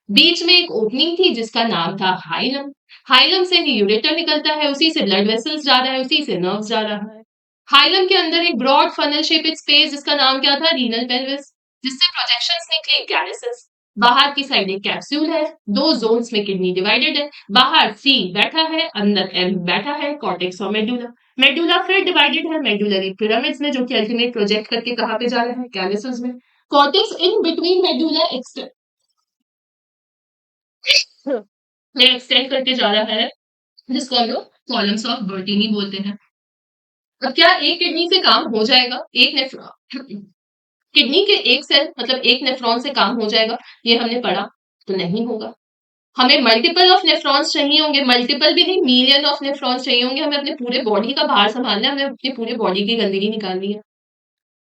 बीच में एक ओपनिंग थी जिसका नाम था हाइलम। हाइलम से ही यूरेटर निकलता है, उसी से ब्लड वेसल्स जा रहा है, उसी से नर्व्स जा रहा है। हाइलम के अंदर एक ब्रॉड फनल शेपेड स्पेस, जिसका नाम क्या था, रीनल पेल्विस, जिससे प्रोजेक्शंस निकली, कैरिसेस। बाहर की साइड एक कैप्सूल है, दो जोन्स में किडनी डिवाइडेड है, बाहर सी बैठा है, अंदर एम बैठा है, कॉर्टेक्स और मेडुला। मेडुला फिर डिवाइडेड है मेडुलरी पिरामिड्स में, जो कि अल्टीमेट प्रोजेक्ट करके कहाँ पे जा रहा है, कैरिसेस में। कॉर्टेक्स इन बिटवीन मेडुला में एक्सटेंड करके जा रहा है, जिसको हम लोग कॉलम्स ऑफ बर्टीनी बोलते हैं। अब क्या एक किडनी से काम हो जाएगा, एक नेफ्रॉन, किडनी के एक सेल मतलब एक नेफ्रॉन से काम हो जाएगा, ये हमने पढ़ा, तो नहीं होगा। हमें मल्टीपल ऑफ नेफ्रॉन्स चाहिए होंगे, मल्टीपल भी नहीं, मिलियन ऑफ नेफ्रॉन्स चाहिए होंगे। हमें अपने पूरे बॉडी का भार संभालना है, हमें अपनी पूरे बॉडी की गंदगी निकालनी है।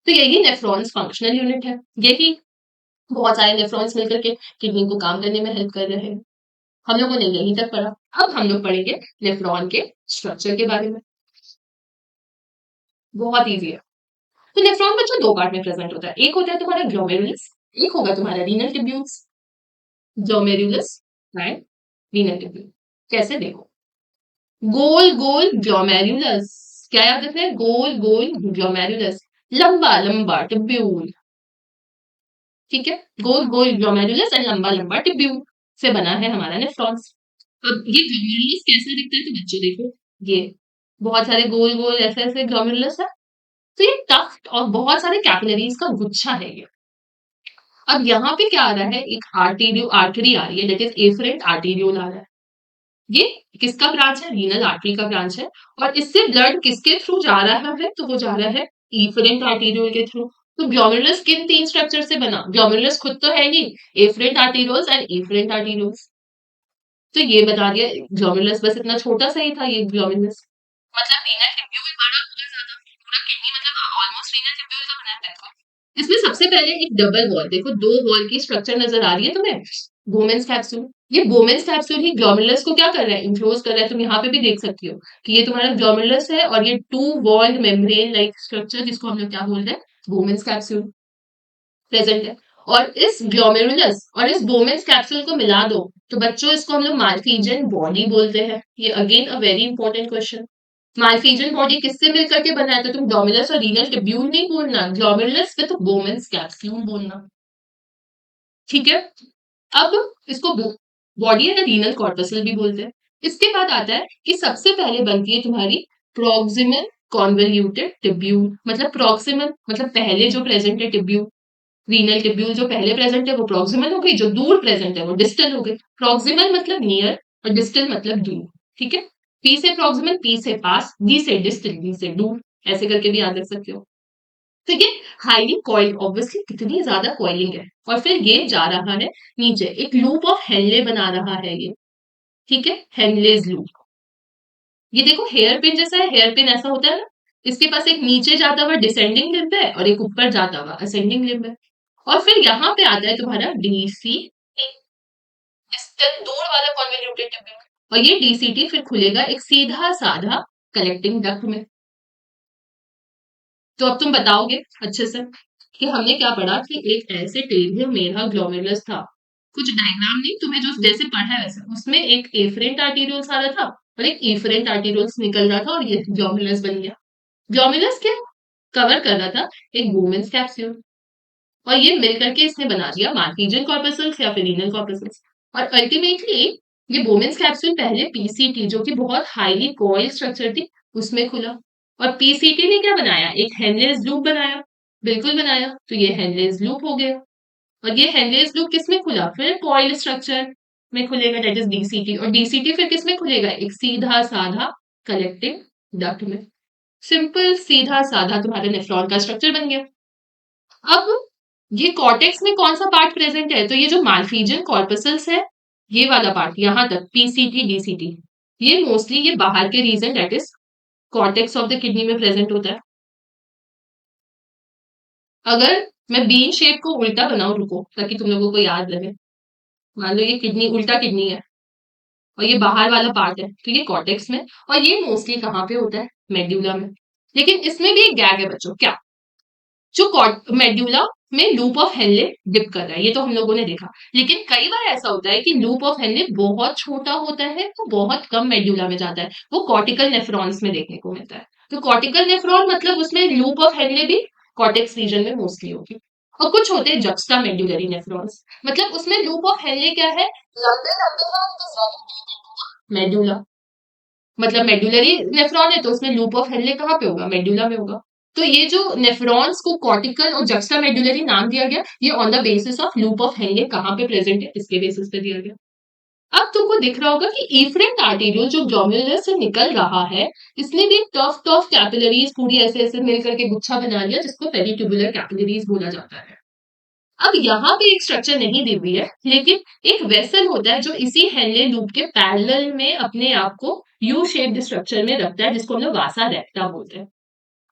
तो यही नेफ्रॉन्स फंक्शनल यूनिट है, यही बहुत सारे नेफ्रॉन्स मिलकर के किडनी को काम करने में हेल्प कर रहे हैं। हम लोगों ने यहीं तक पढ़ा। अब हम लोग पढ़ेंगे नेफ्रॉन के स्ट्रक्चर के बारे में, बहुत ईजी है। तो नेफ्रॉन बच्चों दो पार्ट में प्रेजेंट होता है, एक होता है तुम्हारा ग्लोमेरुलस, एक होगा तुम्हारा renal tubules. Glomerulus and renal tubule, कैसे देखो, गोल गोल ग्लोमेरुलस, क्या याद रखना है, गोल गोल ग्लोमेरुलस, लंबा लंबा ट्यूब्यूल, ठीक है। गोल गोल ग्लोमेरुलस एंड लंबा लंबा ट्यूब्यूल से बना है हमारा नेफ्रॉन्स। अब ये ग्लोमेरुलस कैसा दिखता है, तो बच्चों देखो, ये बहुत सारे गोल गोल ऐसे ऐसे ग्लोमेरुलस है, तो ये टफ्ट और बहुत सारे कैपिलरीज का गुच्छा है ये। अब यहाँ पे क्या आ रहा है, एक आर्टरी आ रही है, दैट इज एफरेंट आर्टीरियोल आ रहा है। ये किसका ब्रांच है, रीनल आर्टरी का ब्रांच है। और इससे ब्लड किसके थ्रू जा रहा है, तो वो जा रहा है एफरेंट आर्टीरियोल के थ्रू। तो ग्लोमेरुलस किन तीन स्ट्रक्चर से बना, ग्लोमेरुलस खुद तो है ही, afferent arterioles and afferent arterioles. तो ये बता दिया, ग्लोमेरुलस बस इतना छोटा सा ही था ये ग्लोमेरुलस, मतलब रीनल ट्यूब्यूल बड़ा होगा ज्यादा, पूरा किडनी मतलब ऑलमोस्ट रीनल ट्यूब्यूल का बना है देखो। इसमें सबसे पहले एक डबल वॉल, देखो दो वॉल की स्ट्रक्चर नजर आ रही है तुम्हें, बोमेन्स कैप्सूल। ये बोमेन्स कैप्सूल ही ग्लोमेरुलस को क्या कर रहा है, इंक्लोज कर रहा है। तुम यहाँ पे भी देख सकती हो कि ये तुम्हारा ग्लोमेरुलस है, और ये two walled membrane like structure, जिसको हम लोग क्या बोल रहे हैं, बोमेन्स कैप्सूल, प्रेजेंट है। और इस ग्लोमेरुलस और इस बोमेन्स कैप्सूल को मिला दो, तो बच्चों इसको हम लोग मार्फीजन बॉडी बोलते हैं। ये again a very important question. Malpighian body किससे मिलकर के बना है, तो तुम ग्लोमेरुलस और रीनल ट्यूब्यूल नहीं बोलना, ग्लोमेरुलस विद बोमेन्स कैप्सूल बोलना। ठीक है। अब इसको बॉडी या रीनल कॉर्पसल भी बोलते हैं। इसके बाद आता है कि सबसे पहले बनती है तुम्हारी प्रॉक्सिमल कॉन्वोल्यूटेड टिब्यूल। मतलब प्रॉक्सिमल मतलब पहले जो प्रेजेंट है टिब्यूल, रीनल टिब्यूल जो पहले प्रेजेंट है वो प्रॉक्सिमल हो गई, जो दूर प्रेजेंट है वो डिस्टल हो गई। प्रॉक्सिमल मतलब नियर और डिस्टल मतलब दूर। ठीक है। पी से प्रॉक्सिमल, पी से पास, डी से डिस्टल, डी से दूर, ऐसे करके भी याद रख सकते हो। तो ये हाईली कॉइल्ड, ऑब्वियसली कितनी ज्यादा कॉइलिंग है। और फिर ये जा रहा है नीचे, एक लूप ऑफ हेनले बना रहा है ये। ठीक है, हेनलेज लूप। ये देखो हेयर पिन जैसा है, हेयर पिन ऐसा होता है ना, इसके पास एक नीचे जाता हुआ डिसेंडिंग लिम्ब है और एक ऊपर जाता हुआ असेंडिंग लिम्ब है। और फिर यहाँ पे आता है तुम्हारा डीसीटी, डिस्टल दूर वाला कॉन्वोल्यूटेड ट्यूब्यूल। और ये डीसीटी फिर खुलेगा एक सीधा साधा कलेक्टिंग डक्ट में। तो अब तुम बताओगे अच्छे से कि हमने क्या पढ़ा कि एक ऐसे टेलियोमेरा ग्लोमेरुलस था। कुछ डायग्राम नहीं, तुम्हें जो जैसे पढ़ा है वैसे, उसमें एक एफरेंट आर्टेरियोल्स आ रहा था और एक इफरेंट आर्टेरियोल्स निकल रहा था और ये ग्लोमेरुलस बन गया। ग्लोमेरुलस क्या कवर कर रहा था, एक वुमेन्स कैप्सूल। और ये मिलकर के इसने बना दिया मार्फीजन कॉर्पसल्स या फिर रीनल कॉर्पसल्स। और अल्टीमेटली ये वुमेन्स कैप्सूल पहले पीसीटी, जो कि बहुत हाईली कॉइल स्ट्रक्चर थी, उसमें खुला। और पीसीटी ने क्या बनाया, एक हेनलेस लूप बनाया। बिल्कुल बनाया, तो ये हेनलेस लूप हो गया। और ये हेनलेस लूप किसमें खुला, फिर कॉइल स्ट्रक्चर में खुलेगा, दैट इज डीसीटी। और डीसीटी फिर किसमें खुलेगा, एक सीधा साधा कलेक्टिंग डक्ट में। सिंपल सीधा साधा तुम्हारा नेफ्रॉन का स्ट्रक्चर बन गया। अब ये कॉर्टेक्स में कौन सा पार्ट प्रेजेंट है, तो ये जो मार्फीजन कॉर्पसल्स है, ये वाला पार्ट यहां तक पीसीटी डीसीटी, ये मोस्टली ये बाहर के region that is cortex of the kidney में प्रेजेंट होता है। अगर मैं बीन शेप को उल्टा बनाऊं, रुको ताकि तुम लोगों को याद रहे। मान लो ये किडनी उल्टा किडनी है और ये बाहर वाला पार्ट है, तो ये कॉर्टेक्स में। और ये मोस्टली कहाँ पे होता है, मेड्यूला में। लेकिन इसमें भी एक गैग है बच्चों, क्या, जो मेड्यूला में लूप ऑफ हेनले डिप कर रहा है, ये तो हम लोगों ने देखा। लेकिन कई बार ऐसा होता है कि लूप ऑफ हेनले बहुत छोटा होता है, तो बहुत कम मेड्यूला में जाता है, वो कॉर्टिकल नेफ्रॉन्स में देखने को मिलता है। तो कॉर्टिकल नेफ्रॉन मतलब उसमें लूप ऑफ हेनले भी कॉर्टेक्स रीजन में मोस्टली होगी। और कुछ होते हैं जक्स्टा मेड्यूलरी नेफ्रॉन्स, मतलब उसमें लूप ऑफ हेनले क्या है, लंबे लंबे हैं, मेड्यूला। मतलब मेडुलरी नेफ्रॉन है तो उसमें लूप ऑफ हेनले कहाँ पे होगा, मेडुला में होगा। तो ये जो नेफ्रॉन्स को कॉर्टिकल और जक्स्टा मेडुलरी नाम दिया गया, ये on the basis of loop of Henley कहाँ पे प्रेजेंट है, इसके बेसिस पे दिया गया। अब तुमको दिख रहा होगा कि इफरेंट आर्टेरियोल जो ग्लोमेरुलस से निकल रहा है, इसने भी टफ टफ कैपिलरीज पूरी ऐसे ऐसे मिलकर के गुच्छा बना लिया, जिसको पेरिट्यूबुलर कैपिलरीज बोला जाता है। अब यहाँ पे एक स्ट्रक्चर नहीं दी हुई है, लेकिन एक वेसल होता है जो इसी हेनले लूप के पैरेलल में अपने आप को यू शेप्ड स्ट्रक्चर में रखता है, जिसको हम लोग वासा रेक्टा बोलते हैं।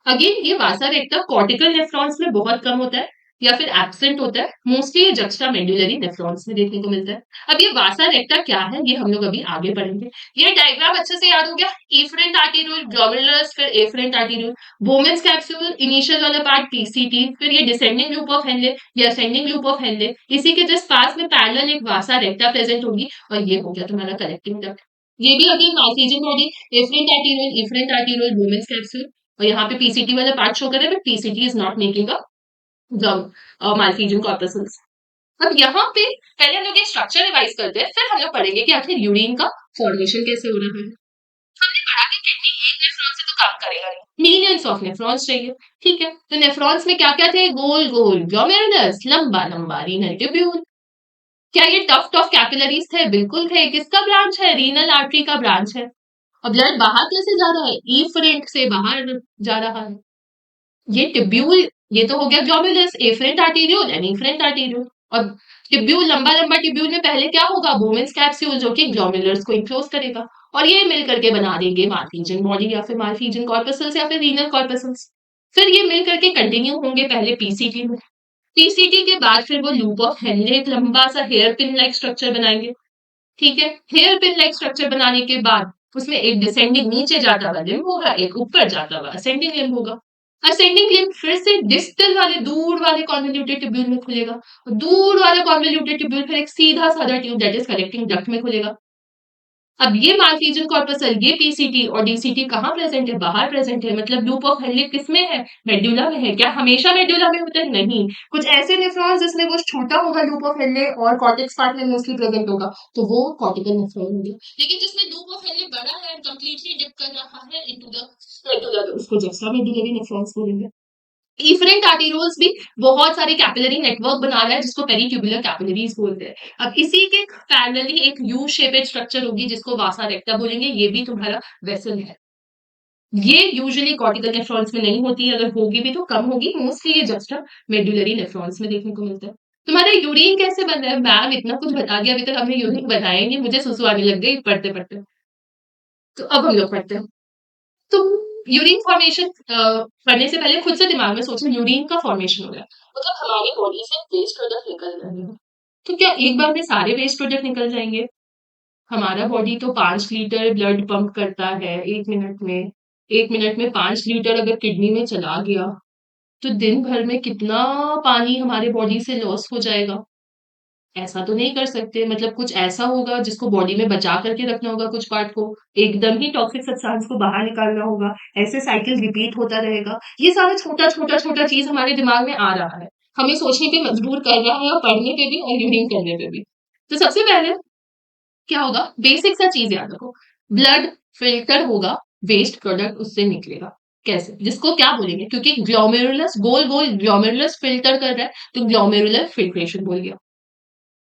अगेन ये वासा रेक्टा कॉर्टिकल नेफ्रॉन्स में बहुत कम होता है या फिर एब्सेंट होता है, मोस्टली ये जक्स्टा मेडुलरी नेफ्रॉन्स में देखने को मिलता है। अब ये वासा रेक्टा क्या है, ये हम लोग अभी आगे पढ़ेंगे। ये डायग्राम अच्छे से याद हो गया, इफरेंट आर्टेरियोल, ग्लोमेरुलस, फिर afferent arteriole, Bowman's capsule, initial वाला पार्ट पीसीटी, फिर ये डिसेंडिंग लूप ऑफ हेनले या असेंडिंग लूप ऑफ हेनले, इसी के जस्ट पास में पैरेलल एक वासा रेक्टा प्रेजेंट होगी। और ये हो गया तुम्हारा कलेक्टिंग डक्ट। ये भी again Malpighian body, afferent arteriole, efferent arteriole, Bowman's capsule. और यहाँ पे पीसीटी वाला पार्ट शो कर रहा है, but PCT is not making a Malpighian corpuscles. अब यहाँ पे पहले हम लोग ये स्ट्रक्चर रिवाइज करते हैं, फिर हम लोग पढ़ेंगे कि आखिर यूरिन का फॉर्मेशन कैसे हो रहा है। हमने पढ़ा कि किडनी एक नेफ्रॉन से तो काम करेगा नहीं, मिलियंस ऑफ नेफ्रॉन्स चाहिए। ठीक है, तो नेफ्रॉन्स में क्या क्या थे, गोल गोल ग्लोमेरुलस, लंबा लंबा रीनल ट्यूब्यूल। क्या ये टफ टफ कैपिलरीज थे, बिल्कुल थे। किसका ब्रांच है, रीनल आर्टरी का ब्रांच है। अब ब्लड बाहर कैसे जा रहा है, इफरेंट से बाहर जा रहा है। ये टिब्यूल, ये तो हो गया glomerulus, afferent arteriole and efferent arteriole. और टिब्यूल, लंबा लंबा टिब्यूल में पहले क्या होगा, बोमेन्स कैप्सूल, जो कि ग्लोमेरुलस को इनक्लोज करेगा। और ये मिल करके बना देंगे मार्फिजन बॉडी या फिर मार्फिजन कॉर्पसल्स या फिर रीनल कॉर्पसल्स। फिर ये मिल करके कंटिन्यू होंगे पहले पीसीटी में। पीसीटी के बाद फिर वो लूप ऑफ हेनले एक लंबा सा हेयर पिन लाइक स्ट्रक्चर बनाएंगे। ठीक है, हेयर पिन लाइक स्ट्रक्चर बनाने के बाद उसमें एक डिसेंडिंग नीचे जाता हुआ लिम्ब होगा, एक ऊपर जाता हुआ असेंडिंग लिम्ब होगा। असेंडिंग लिम्ब फिर से डिस्टल वाले दूर वाले कॉन्वोल्यूटेड ट्यूब्यूल में खुलेगा, और दूर वाला कॉन्वोल्यूटेड ट्यूब्यूल फिर एक सीधा साधा tube that is collecting duct में खुलेगा। अब ये मार्फीजन कॉर्पसल, ये पीसीटी और डीसीटी कहाँ प्रेजेंट है? बाहर प्रेजेंट है। मतलब लूप ऑफ हेनले किसमें है? मेडुला में है। क्या हमेशा मेडुला में होता है? नहीं। कुछ ऐसे नेफ्रॉन्स जिसमें वो छोटा होगा लूप ऑफ हेनले और कॉर्टेक्स पार्ट में मोस्टली प्रेजेंट होगा, तो वो कॉर्टिकल नेफ्रॉन हो गया। लेकिन जिसमें लूप ऑफ हेनले बड़ा है, कंप्लीटली डिप कर रहा है इनटू द मेडुला, उसको जस्टा मेडुलरी नेफ्रॉन्स बोलेंगे। इफरेंट आर्टेरियोल्स भी बहुत सारे कैपिलरी नेटवर्क बना रहा है, जिसको पेरिट्यूबुलर कैपिलरीज बोलते हैं। अब इसी के पैरेलली एक यू शेपेड स्ट्रक्चर होगी, जिसको वासा रेक्टा बोलेंगे। ये भी तुम्हारा वेसल है। ये यूजुअली कॉर्टिकल नेफ्रॉन्स में नहीं होती है, अगर होगी भी तो कम होगी। मोस्टली ये जस्ट मेडुलरी नेफ्रॉन्स में देखने को मिलता है। तुम्हारा यूरिन कैसे बन रहा है? मैम इतना कुछ बता दिया, अभी तक हमने यूरिन बनाया ही नहीं, मुझे सुसु आने लग गई पढ़ते पढ़ते। तो अब हम लोग पढ़ते हैं। तो यूरिन फॉर्मेशन पढ़ने से पहले खुद से दिमाग में सोचो, यूरिन का फॉर्मेशन हो रहा है, मतलब हमारी बॉडी से वेस्ट प्रोडक्ट निकल रहे हैं। तो क्या एक बार में सारे वेस्ट प्रोडक्ट निकल जाएंगे? हमारा बॉडी तो 5 लीटर ब्लड पंप करता है 1 मिनट में। 1 मिनट में 5 लीटर अगर किडनी में चला गया, तो दिन भर में कितना पानी हमारे बॉडी से लॉस हो जाएगा? ऐसा तो नहीं कर सकते। मतलब कुछ ऐसा होगा जिसको बॉडी में बचा करके रखना होगा, कुछ पार्ट को एकदम ही टॉक्सिक सब्सटेंस को बाहर निकालना होगा। ऐसे साइकिल रिपीट होता रहेगा। ये सारा छोटा छोटा छोटा चीज हमारे दिमाग में आ रहा है, हमें सोचने पे मजबूर कर रहा है, और पढ़ने पे भी और यूरिन करने पे भी। तो सबसे पहले क्या होगा, बेसिक सा चीज याद रखो। ब्लड फिल्टर होगा, वेस्ट प्रोडक्ट उससे निकलेगा। कैसे? जिसको क्या बोलेंगे, क्योंकि ग्लोमेरुलस गोल गोल ग्लोमेरुलस फिल्टर कर रहा है, तो ग्लोमेरुलर फिल्ट्रेशन बोल गया।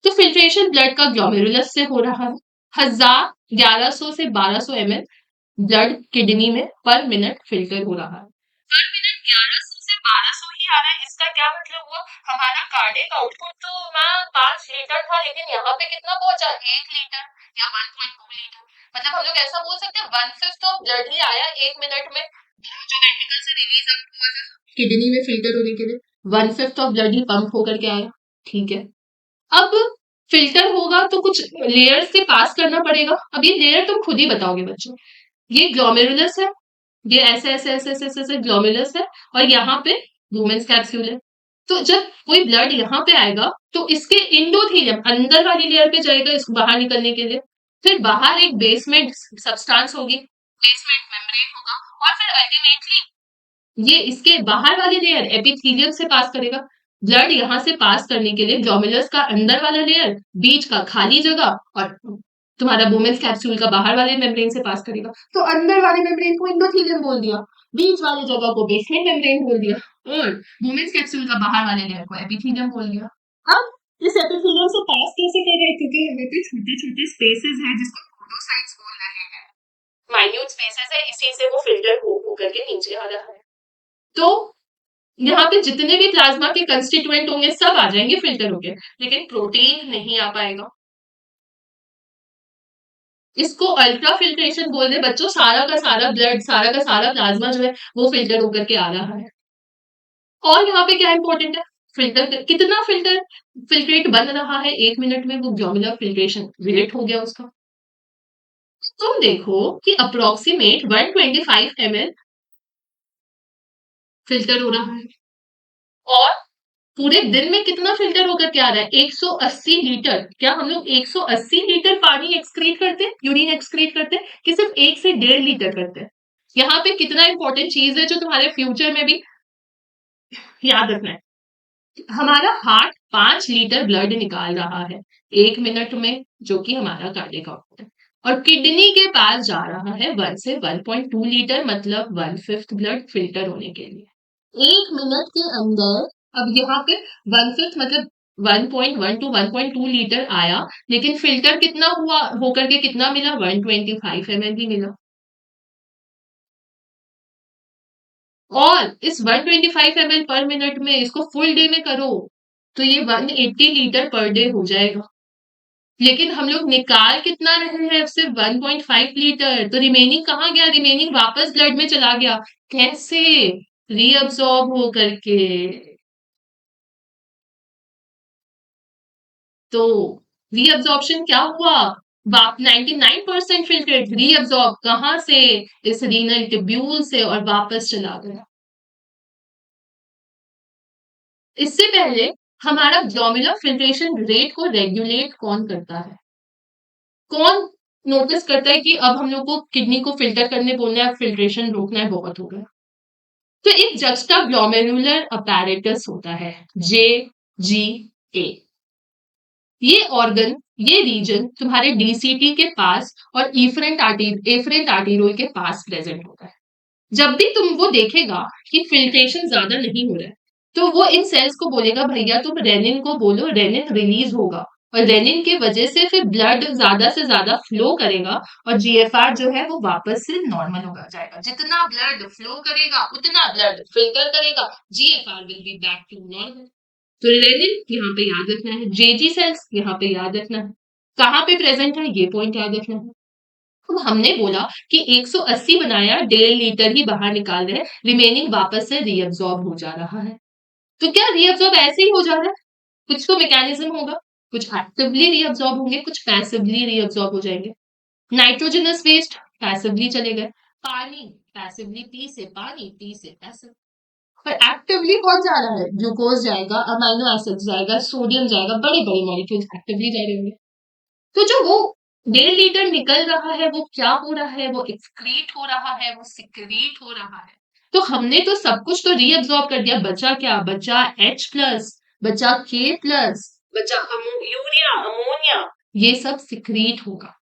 तो फिल्ट्रेशन ब्लड का ग्लोमेरुलस से हो रहा है। 1100 से 1200 ml ब्लड किडनी में पर मिनट फिल्टर हो रहा है। पर मिनट 1100 से 1200 ही आ रहा है, इसका क्या मतलब हुआ? हमारा कार्डियक आउटपुट तो मैं 5 लीटर था, लेकिन यहाँ पे कितना पहुंचा? 1 लीटर या 1.2 लीटर। मतलब हम लोग ऐसा बोल सकते हैं 1/5 ऑफ ब्लड ही आया 1 मिनट में, जो वेंट्रिकल से रिलीज हुआ था किडनी में फिल्टर होने के लिए। 1/5 ऑफ ब्लड ही पंप होकर के आया। ठीक है। अब फिल्टर होगा तो कुछ लेयर से पास करना पड़ेगा। अब ये लेयर तुम खुद ही बताओगे बच्चों। ये ग्लोमेरुलस है, ये ऐसे ऐसे ऐसे ऐसे ऐसे ग्लोमेरुलस है, और यहाँ पे लुमेंस कैप्सूल है। तो जब कोई ब्लड यहाँ पे आएगा, तो इसके इंडोथेलियम अंदर वाली लेयर पे जाएगा इसको बाहर निकलने के लिए। फिर बाहर एक बेसमेंट सब्सटेंस होगी, बेसमेंट मेम्ब्रेन होगा, और फिर अल्टीमेटली ये इसके बाहर वाली लेयर एपिथेलियम से पास करेगा। ब्लड यहाँ से पास करने के लिए ग्लोमेरुलस का अंदर वाला लेयर, बीच का खाली जगह, और तुम्हारा वुमेन्स कैप्सूल का बाहर वाले मेम्ब्रेन से पास करेगा। तो अंदर वाले मेम्ब्रेन को इंडोथेलियम बोल दिया, बीच वाली जगह को बेसमेंट मेम्ब्रेन बोल दिया, और वुमेन्स कैप्सूल का बाहर वाले लेयर को एपिथेलियम बोल दिया। अब इस एपिथेलियम से पास कैसे कर रहे हैं? क्योंकि यहाँ पे छोटे छोटे स्पेसेस हैं, जिसको पोडोसाइट्स बोल रहे हैं, माइन्यूट स्पेसेस है, इसी से वो फिल्टर हो होकर के नीचे आ रहा है। तो यहाँ पे जितने भी प्लाज्मा के कंस्टिट्यूएंट होंगे सब आ जाएंगे फिल्टर होके, लेकिन प्रोटीन नहीं आ पाएगा। इसको अल्ट्रा फिल्ट्रेशन बोल रहे बच्चों। सारा का सारा ब्लड, सारा का सारा प्लाज्मा जो है वो फिल्टर होकर के आ रहा है। और यहाँ पे क्या इंपॉर्टेंट है, फिल्टर कितना फिल्ट्रेट बन रहा है 1 मिनट में, वो ग्लोमेरुलर फिल्ट्रेशन रेट हो गया उसका। तुम देखो कि अप्रोक्सीमेट 125 ml फिल्टर हो रहा है, और पूरे दिन में कितना फिल्टर होकर के आ रहा है? 180 लीटर। क्या हम लोग 180 लीटर पानी एक्सक्रीट करते हैं, यूरिन एक्सक्रीट करते हैं, कि सिर्फ 1 से 1.5 लीटर करते हैं? यहाँ पे कितना इंपॉर्टेंट चीज है जो तुम्हारे फ्यूचर में भी याद रखना है। हमारा हार्ट 5 लीटर ब्लड निकाल रहा है 1 मिनट में, जो कि हमारा कार्डियक आउटपुट है। और किडनी के पास जा रहा है 1 से 1.2 लीटर, मतलब 1/5 ब्लड फिल्टर होने के लिए 1 मिनट के अंदर। अब यहाँ पे 1/5 मतलब 1.1 to 1.2 लीटर आया, लेकिन फिल्टर कितना हुआ होकर के कितना मिला? 125 ml ही मिला। और इस 125 ml पर मिनट में इसको फुल डे में करो, तो ये 180 लीटर पर डे हो जाएगा। लेकिन हम लोग निकाल कितना रहे हैं? सिर्फ 1.5 लीटर। तो रिमेनिंग कहाँ गया? रिमेनिंग वापस ब्लड में चला गया। कैसे? रीअब्सॉर्ब हो करके। तो रीअब्सॉर्प्शन क्या हुआ? 99% फिल्ट्रेट रीअब्सॉर्ब कहाँ से? इस रीनल ट्यूब्यूल से, और वापस चला गया। इससे पहले हमारा ग्लोमेरुलर फिल्ट्रेशन रेट को रेगुलेट कौन करता है? कौन नोटिस करता है कि अब हम लोग को किडनी को फिल्टर करने बोलना है, फिल्ट्रेशन रोकना है, बहुत हो गया। तो एक जक्स्टा ग्लोमेरुलर अपैरेटस होता है, JGA। ये ऑर्गन, ये रीजन तुम्हारे डीसीटी के पास और एफरेंट आर्टेरियोल के पास प्रेजेंट होता है। जब भी तुम वो देखेगा कि फिल्ट्रेशन ज्यादा नहीं हो रहा है, तो वो इन सेल्स को बोलेगा भैया तुम रेनिन को बोलो, रेनिन रिलीज होगा, और रेनिन की वजह से फिर ब्लड ज्यादा से ज्यादा फ्लो करेगा, और जीएफआर जो है वो वापस से नॉर्मल हो जाएगा। जितना ब्लड फ्लो करेगा उतना ब्लड फिल्टर करेगा, GFR will be back to normal. तो रेनिन यहाँ पे याद रखना है, जेजी सेल्स यहाँ पे याद रखना है, कहाँ पे प्रेजेंट है ये पॉइंट याद रखना है। तो हमने बोला कि 180 बनाया, 1.5 लीटर ही बाहर निकाल रहे हैं, रिमेनिंग वापस से रीअब्सॉर्ब हो जा रहा है। तो क्या रीअब्सॉर्ब ऐसे ही हो जा रहा है? कुछ तो मैकेनिज्म होगा, कुछ एक्टिवली रीअब्सॉर्ब होंगे, कुछ पैसिवली रीअब्सॉर्ब हो जाएंगे। नाइट्रोजनस वेस्ट पैसिवली चले गए, पानी पैसिवली, पी से पैसिव, पर एक्टिवली कौन जा रहा है? ग्लूकोज जाएगा, अमाइनो एसिड जाएगा, सोडियम जाएगा, बड़े बड़े मॉलिक्यूल्स एक्टिवली जा रहे होंगे। तो जो वो 1.5 लीटर निकल रहा है वो क्या हो रहा है? वो एक्सक्रीट हो रहा है, वो सिक्रीट हो रहा है। तो हमने तो सब कुछ तो रीअब्सॉर्ब कर दिया, बचा क्या? बचा H+, बचा K+, बचा यूरिया, अमोनिया, ये सब सिक्रीट होगा।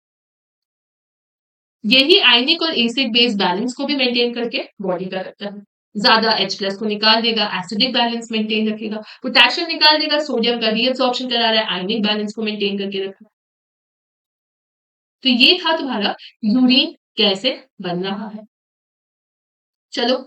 यही आयनिक और एसिड बेस बैलेंस को भी मेंटेन करके बॉडी का रखता है। ज्यादा H+ को निकाल देगा, एसिडिक बैलेंस मेंटेन रखेगा, पोटेशियम निकाल देगा, सोडियम का रीअब्सॉर्प्शन करा रहा है, आयनिक बैलेंस को मेंटेन करके रखा है। तो ये था तुम्हारा यूरिन कैसे बन रहा है। चलो,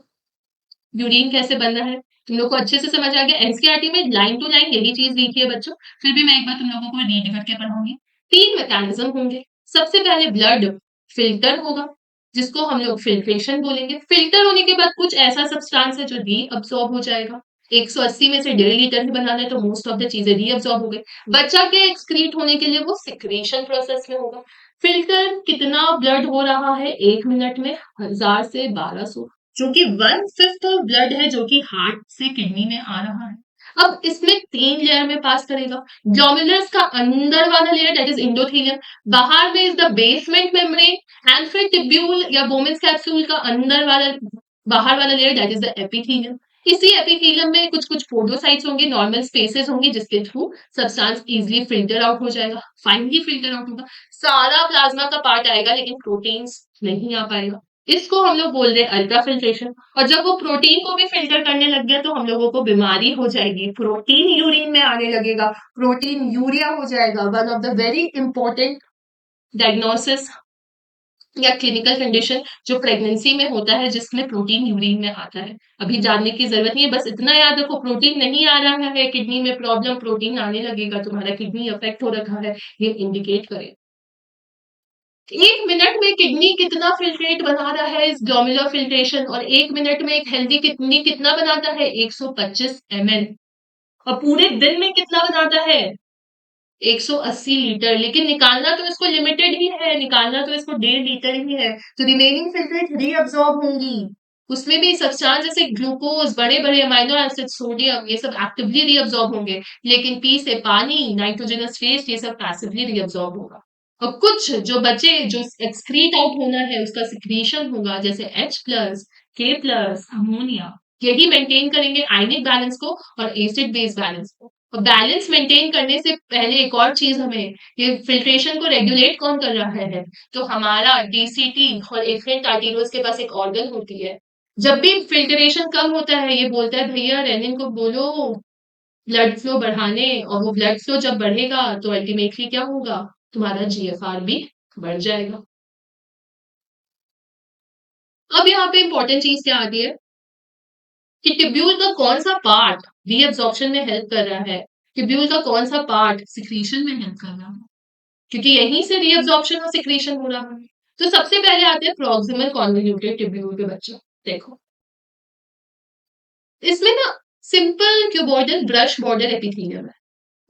यूरिन कैसे बन रहा है तुम लोग को अच्छे से समझ आ गया। एनसीईआरटी में लाइन टू लाइन यही चीज लिखी है बच्चों, फिर भी मैं एक बार तुम लोगों को रीड करके पढ़ाऊंगी। 3 मैकेनिज्म होंगे। सबसे पहले ब्लड फिल्टर होगा, जिसको हम लोग फिल्ट्रेशन बोलेंगे। फिल्टर होने के बाद कुछ ऐसा सब्सटेंस है जो रीअब्सॉर्ब हो जाएगा। 180 में से 1.5 लीटर ही बनाना है, तो मोस्ट ऑफ द चीजें रीअब्सॉर्ब हो गई। बचा के एक्सक्रीट होने के लिए वो सिक्रेशन प्रोसेस में होगा। फिल्टर कितना ब्लड हो रहा है 1 मिनट में? 1000 से 1200, जो कि 1/5 ऑफ ब्लड है जो कि हार्ट से किडनी में आ रहा है। अब इसमें 3 लेयर में पास करेगा। ग्लोमेरुलस का अंदर वाला लेयर दैट इज इंडोथेलियम, बाहर में is the basement membrane, and फिर टिब्यूल या बोमेन्स कैप्सूल का अंदर वाला, बाहर वाला layer that is the epithelium. इसी एपिथेलियम में कुछ कुछ पोडोसाइट्स होंगे, नॉर्मल स्पेसेस होंगी, जिसके through substance easily filter out हो जाएगा, फाइनली फिल्टर आउट होगा। सारा प्लाज्मा का पार्ट आएगा लेकिन प्रोटीन्स नहीं आ पाएगा। इसको हम लोग बोल रहे हैं अल्ट्रा फिल्ट्रेशन। और जब वो प्रोटीन को भी फिल्टर करने लग गया तो हम लोगों को बीमारी हो जाएगी, प्रोटीन यूरिन में आने लगेगा, प्रोटीन यूरिया हो जाएगा। One of the very important diagnosis या क्लिनिकल कंडीशन जो प्रेगनेंसी में होता है, जिसमें प्रोटीन यूरिन में आता है। अभी जानने की जरूरत नहीं है, बस इतना याद रखो, प्रोटीन नहीं आ रहा है, किडनी में प्रॉब्लम, प्रोटीन आने लगेगा, तुम्हारा किडनी अफेक्ट हो रखा है, ये इंडिकेट करे। 1 मिनट में किडनी कितना फिल्ट्रेट बना रहा है इस ग्लोमेरुलर फिल्ट्रेशन, और 1 मिनट में एक हेल्दी किडनी कितना बनाता है? 125 ml। और पूरे दिन में कितना बनाता है? 180 लीटर। लेकिन निकालना तो इसको लिमिटेड ही है, निकालना तो इसको 1.5 लीटर ही है। तो रिमेनिंग फिल्ट्रेट रीअब्सॉर्ब होंगी, उसमें भी सब्सटेंस जैसे ग्लूकोज, बड़े बड़े अमाइनो एसिड, सोडियम, ये सब एक्टिवली रीअब्सॉर्ब होंगे। लेकिन पी से पानी, नाइट्रोजनस वेस्ट, ये सब पैसिवली रीअब्सॉर्ब होगा। और कुछ जो बचे, जो एक्सक्रीट आउट होना है, उसका सिक्रीशन होगा, जैसे H+, K+, अमोनिया। यही मेंटेन करेंगे आयनिक बैलेंस को और एसिड बेस बैलेंस को। और बैलेंस मेंटेन करने से पहले एक और चीज, हमें ये फिल्ट्रेशन को रेगुलेट कौन कर रहा है? तो हमारा डीसीटी और एफरेंट आर्टेरियोल्स के पास एक ऑर्गन होती है। जब भी फिल्ट्रेशन कम होता है, ये बोलता है भैया रेनिन को बोलो ब्लड फ्लो बढ़ाने, और वो ब्लड फ्लो जब बढ़ेगा तो अल्टीमेटली क्या होगा? तुम्हारा जीएफआर भी बढ़ जाएगा। अब यहाँ पे इंपॉर्टेंट चीज क्या आती है कि टिब्यूल का कौन सा पार्ट रीअब्सॉर्प्शन में हेल्प कर रहा है, टिब्यूल का कौन सा पार्ट सिक्रीशन में हेल्प कर रहा है, क्योंकि यहीं से रीअब्सॉर्प्शन और सिक्रीशन हो रहा है। तो सबसे पहले आते हैं प्रॉक्सिमल कॉन्वोल्यूटेड टिब्यूल के बच्चे। देखो, इसमें ना simple cuboidal brush border epithelium है।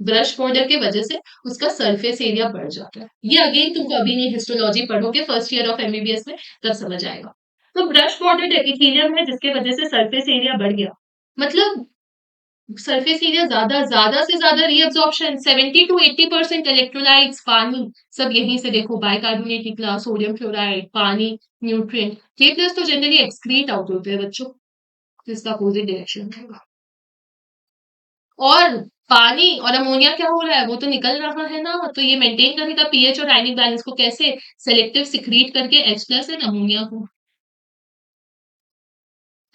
ब्रश बॉर्डर के वजह से उसका सरफेस एरिया बढ़ जाता है। ये अगेन तुमको अभी नहीं, हिस्टोलॉजी पढ़ोगे फर्स्ट ईयर ऑफ एमबीबीएस में, तब समझ आएगा। तो ब्रश बॉर्डर एपिथेलियम है जिसके वजह से सरफेस एरिया बढ़ गया। मतलब सरफेस एरिया ज्यादा से ज्यादा रीअब्जॉर्प्शन 70 to 80% इलेक्ट्रोलाइट्स पानी सब यहीं से देखो बाइकार्बोनेट निकला सोडियम क्लोराइड पानी न्यूट्रिएंट के प्लस तो जनरली एक्सक्रीट आउट होते हैं बच्चों तो इसका अपोजिट डायरेक्शन रहेगा और पानी और अमोनिया क्या हो रहा है वो तो निकल रहा है ना तो ये मेंटेन करेगा पीएच और आयनिक बैलेंस को कैसे सेलेक्टिव सिक्रीट करके H प्लस एंड अमोनिया को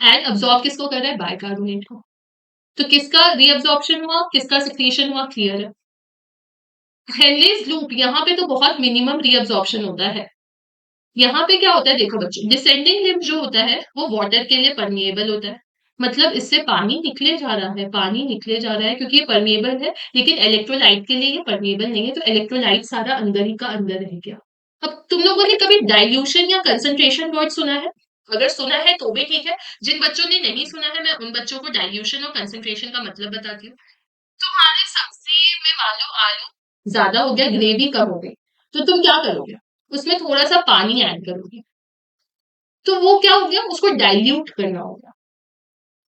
एंड अब्सॉर्ब किसको कर रहा है बाइकार्बोनेट को तो किसका रीअब्जॉर्प्शन हुआ किसका सिक्रीशन हुआ क्लियर है हेनरीज लूप यहाँ पे तो बहुत मिनिमम रीअब्जॉर्प्शन होता है यहाँ पे क्या होता है देखो बच्चों डिसेंडिंग लिम्ब जो होता है वो वाटर के लिए परमिएबल होता है मतलब इससे पानी निकले जा रहा है पानी निकले जा रहा है क्योंकि ये परमिएबल है लेकिन इलेक्ट्रोलाइट के लिए ये परमिएबल नहीं है तो इलेक्ट्रोलाइट सारा अंदर ही का अंदर रह गया अब तुम लोगों ने कभी डाइल्यूशन या कंसंट्रेशन वर्ड सुना है अगर सुना है तो भी ठीक है जिन बच्चों ने नहीं सुना है मैं उन बच्चों को डाइल्यूशन और कंसंट्रेशन का मतलब बताती हूँ तुम्हारे सब्जी में मान लो आलू ज्यादा हो गया ग्रेवी कम हो गई तो तुम क्या करोगे उसमें थोड़ा सा पानी ऐड करोगे तो वो क्या हो गया उसको डाइल्यूट करना होगा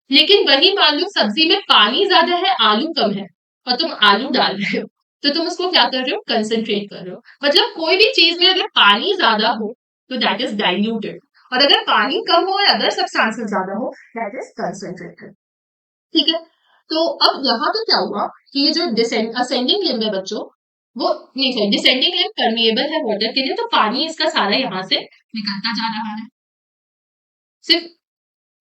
लेकिन वही मान लो सब्जी में पानी ज्यादा है आलू कम है और तुम आलू डाल रहे हो तो तुम उसको क्या कर रहे हो कंसंट्रेट कर रहे हो मतलब कोई भी चीज में अगर पानी ज्यादा हो तो दैट इज डाइल्यूटेड और अगर पानी कम हो और अदर सब्सटेंसेस ज्यादा हो दैट इज कंसंट्रेटेड ठीक है तो अब यहाँ पे क्या हुआ कि ये जो असेंडिंग लिम्ब है बच्चों वो नहीं सॉरी डिसेंडिंग लिम्ब परमिएबल है वाटर के लिए तो पानी इसका सारा यहाँ से निकलता जा रहा है सिर्फ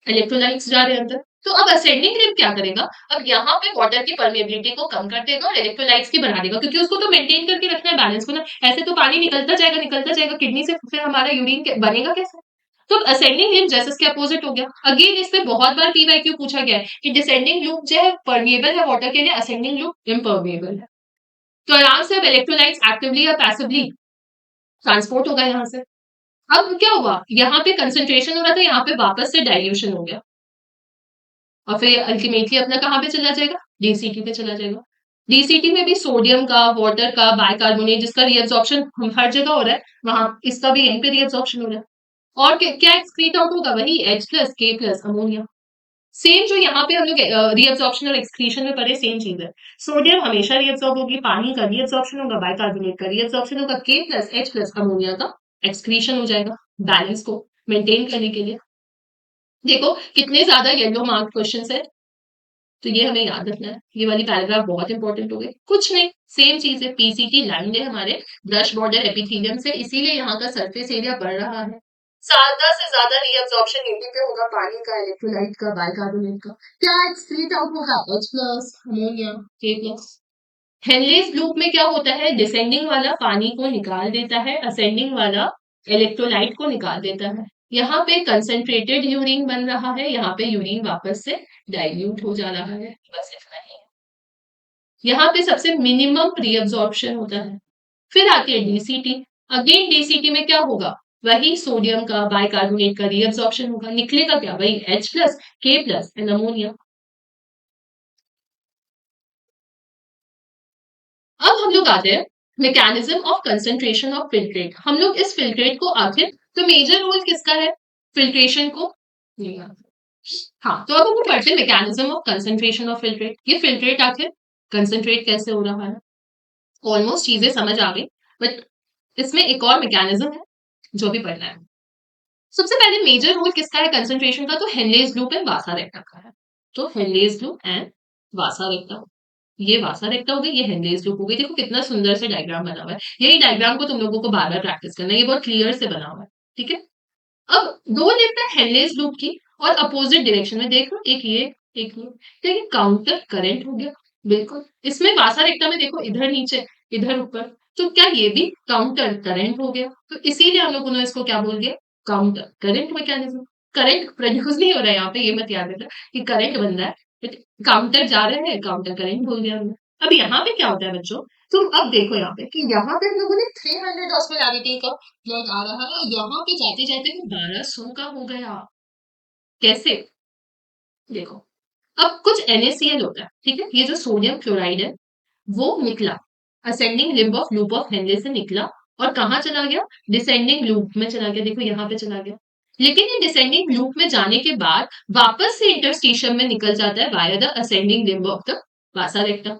इलेक्ट्रोलाइट्स जा रहे हैं अंदर तो अब असेंडिंग लिम्ब क्या करेगा अब यहाँ पे वाटर की परमिएबिलिटी को कम कर देगा और इलेक्ट्रोलाइट्स की बढ़ा देगा क्योंकि उसको तो मेंटेन करके रखना है बैलेंस को ना ऐसे तो पानी निकलता जाएगा किडनी से फिर हमारा यूरिन बनेगा कैसे तो असेंडिंग लिम्ब जस्ट इसके अपोजिट हो गया अगेन इस पे बहुत बार पीवाईक्यू पूछा गया है कि डिसेंडिंग लूप जो है परमिएबल है वाटर के लिए असेंडिंग लूप इम्परमिएबल है तो आराम से अब इलेक्ट्रोलाइट्स एक्टिवली या पैसिवली ट्रांसपोर्ट होगा यहाँ से अब क्या हुआ यहाँ पे कंसंट्रेशन हो रहा था यहाँ पे वापस से डाइल्यूशन हो गया और फिर अल्टीमेटली अपना कहाँ पे चला जाएगा डीसीटी पे चला जाएगा डीसीटी में भी सोडियम का वाटर का बाइकार्बोनेट जिसका रीअब्सॉर्प्शन हर जगह हो रहा है वहां इसका भी यहीं पे रीअब्सॉर्प्शन हो रहा है और क्या एक्सक्रीट आउट होगा वही H प्लस के प्लस अमोनिया सेम जो यहाँ पे हम लोग रीअब्सॉर्प्शन और एक्सक्रीशन में पढ़े सेम चीज है सोडियम हमेशा रीअब्सॉर्ब होगी पानी का रीअब्सॉर्प्शन होगा बाइकार्बोनेट का रीअब्सॉर्प्शन होगा के प्लस H प्लस अमोनिया का एक्सक्रीशन हो जाएगा बैलेंस को मेंटेन करने के लिए देखो कितने ज्यादा येलो मार्क क्वेश्चन है तो ये हमें याद रखना है ये वाली पैराग्राफ बहुत इंपॉर्टेंट हो गई कुछ नहीं सेम चीज है पीसीटी लाइन है हमारे ब्रश बॉर्डर एपिथेलियम से इसीलिए यहाँ का सरफेस एरिया बढ़ रहा है ज्यादा से ज्यादा रीअब्सॉर्प्शन एटी पे होगा पानी का इलेक्ट्रोलाइट का बाइकार्बोनेट का क्या एक्सक्रीट आउट होगा H प्लस अमोनिया के प्लस हेनरीज लूप में क्या होता है डिसेंडिंग वाला पानी को निकाल देता है असेंडिंग वाला इलेक्ट्रोलाइट को निकाल देता है यहाँ पे कंसंट्रेटेड यूरिन बन रहा है यहाँ पे यूरिन वापस से डाइल्यूट हो जा रहा है बस इतना ही है यहाँ पे सबसे मिनिमम रीअब्सॉर्प्शन होता है फिर आती है डीसीटी अगेन डीसीटी में क्या होगा वही सोडियम का बाइकार्बोनेट का रीअब्सॉर्प्शन होगा निकलेगा क्या वही H प्लस के प्लस एंड अमोनिया अब हम लोग आते हैं mechanism of concentration of filtrate हम लोग इस फिल्ट्रेट को आखिर तो मेजर रोल किसका है फिल्ट्रेशन को नहीं आता हाँ तो अब हम पढ़ते हैं mechanism of concentration of filtrate ये फिल्ट्रेट आखिर कंसंट्रेट कैसे हो रहा है ऑलमोस्ट चीजें समझ आ गई बट इसमें एक और मैकेनिज्म है जो भी पढ़ना है सबसे पहले मेजर रोल किसका है कंसंट्रेशन का तो हेनरीज लूप एंड वासा रेक्टा का है तो हेनरीज लूप एंड वासा रेक्टा ये वासा रेक्टा हो गई ये हेनरीज लूप हो गई देखो कितना सुंदर से डायग्राम बना हुआ है यही डायग्राम को तुम लोगों को बार बार प्रैक्टिस करना है ये बहुत क्लियर से बना हुआ है ठीक है अब दो लिफ्ट है हेनरीज लूप की और अपोजिट डायरेक्शन में देख लो एक ये देखिए काउंटर करंट हो गया बिल्कुल इसमें वासा रेक्टा में देखो इधर नीचे इधर ऊपर तो क्या ये भी काउंटर करंट हो गया तो इसीलिए हम लोगों ने इसको क्या बोल दिया counter current mechanism current produce नहीं हो रहा है यहाँ पे ये मत याद रखना कि करंट बन रहा है काउंटर जा रहे हैं काउंटर करंट बोल दिया हमने अब यहाँ पे क्या होता है बच्चों तुम अब देखो यहाँ पे कि यहाँ पे हम लोगों ने 300 ऑस्मोलैरिटी का ब्लड आ रहा है यहाँ पे जाते जाते वो 1200 का हो गया कैसे देखो अब कुछ NaCl होता है ठीक है ये जो सोडियम क्लोराइड है वो निकला ascending limb of loop of Henley से निकला और कहाँ चला गया डिसेंडिंग लूप में चला गया देखो यहाँ पे चला गया लेकिन ये डिसेंडिंग लूप में जाने के बाद वापस से इंटरस्टिशियम में निकल जाता है via the ascending limb of the वासा रेक्टा।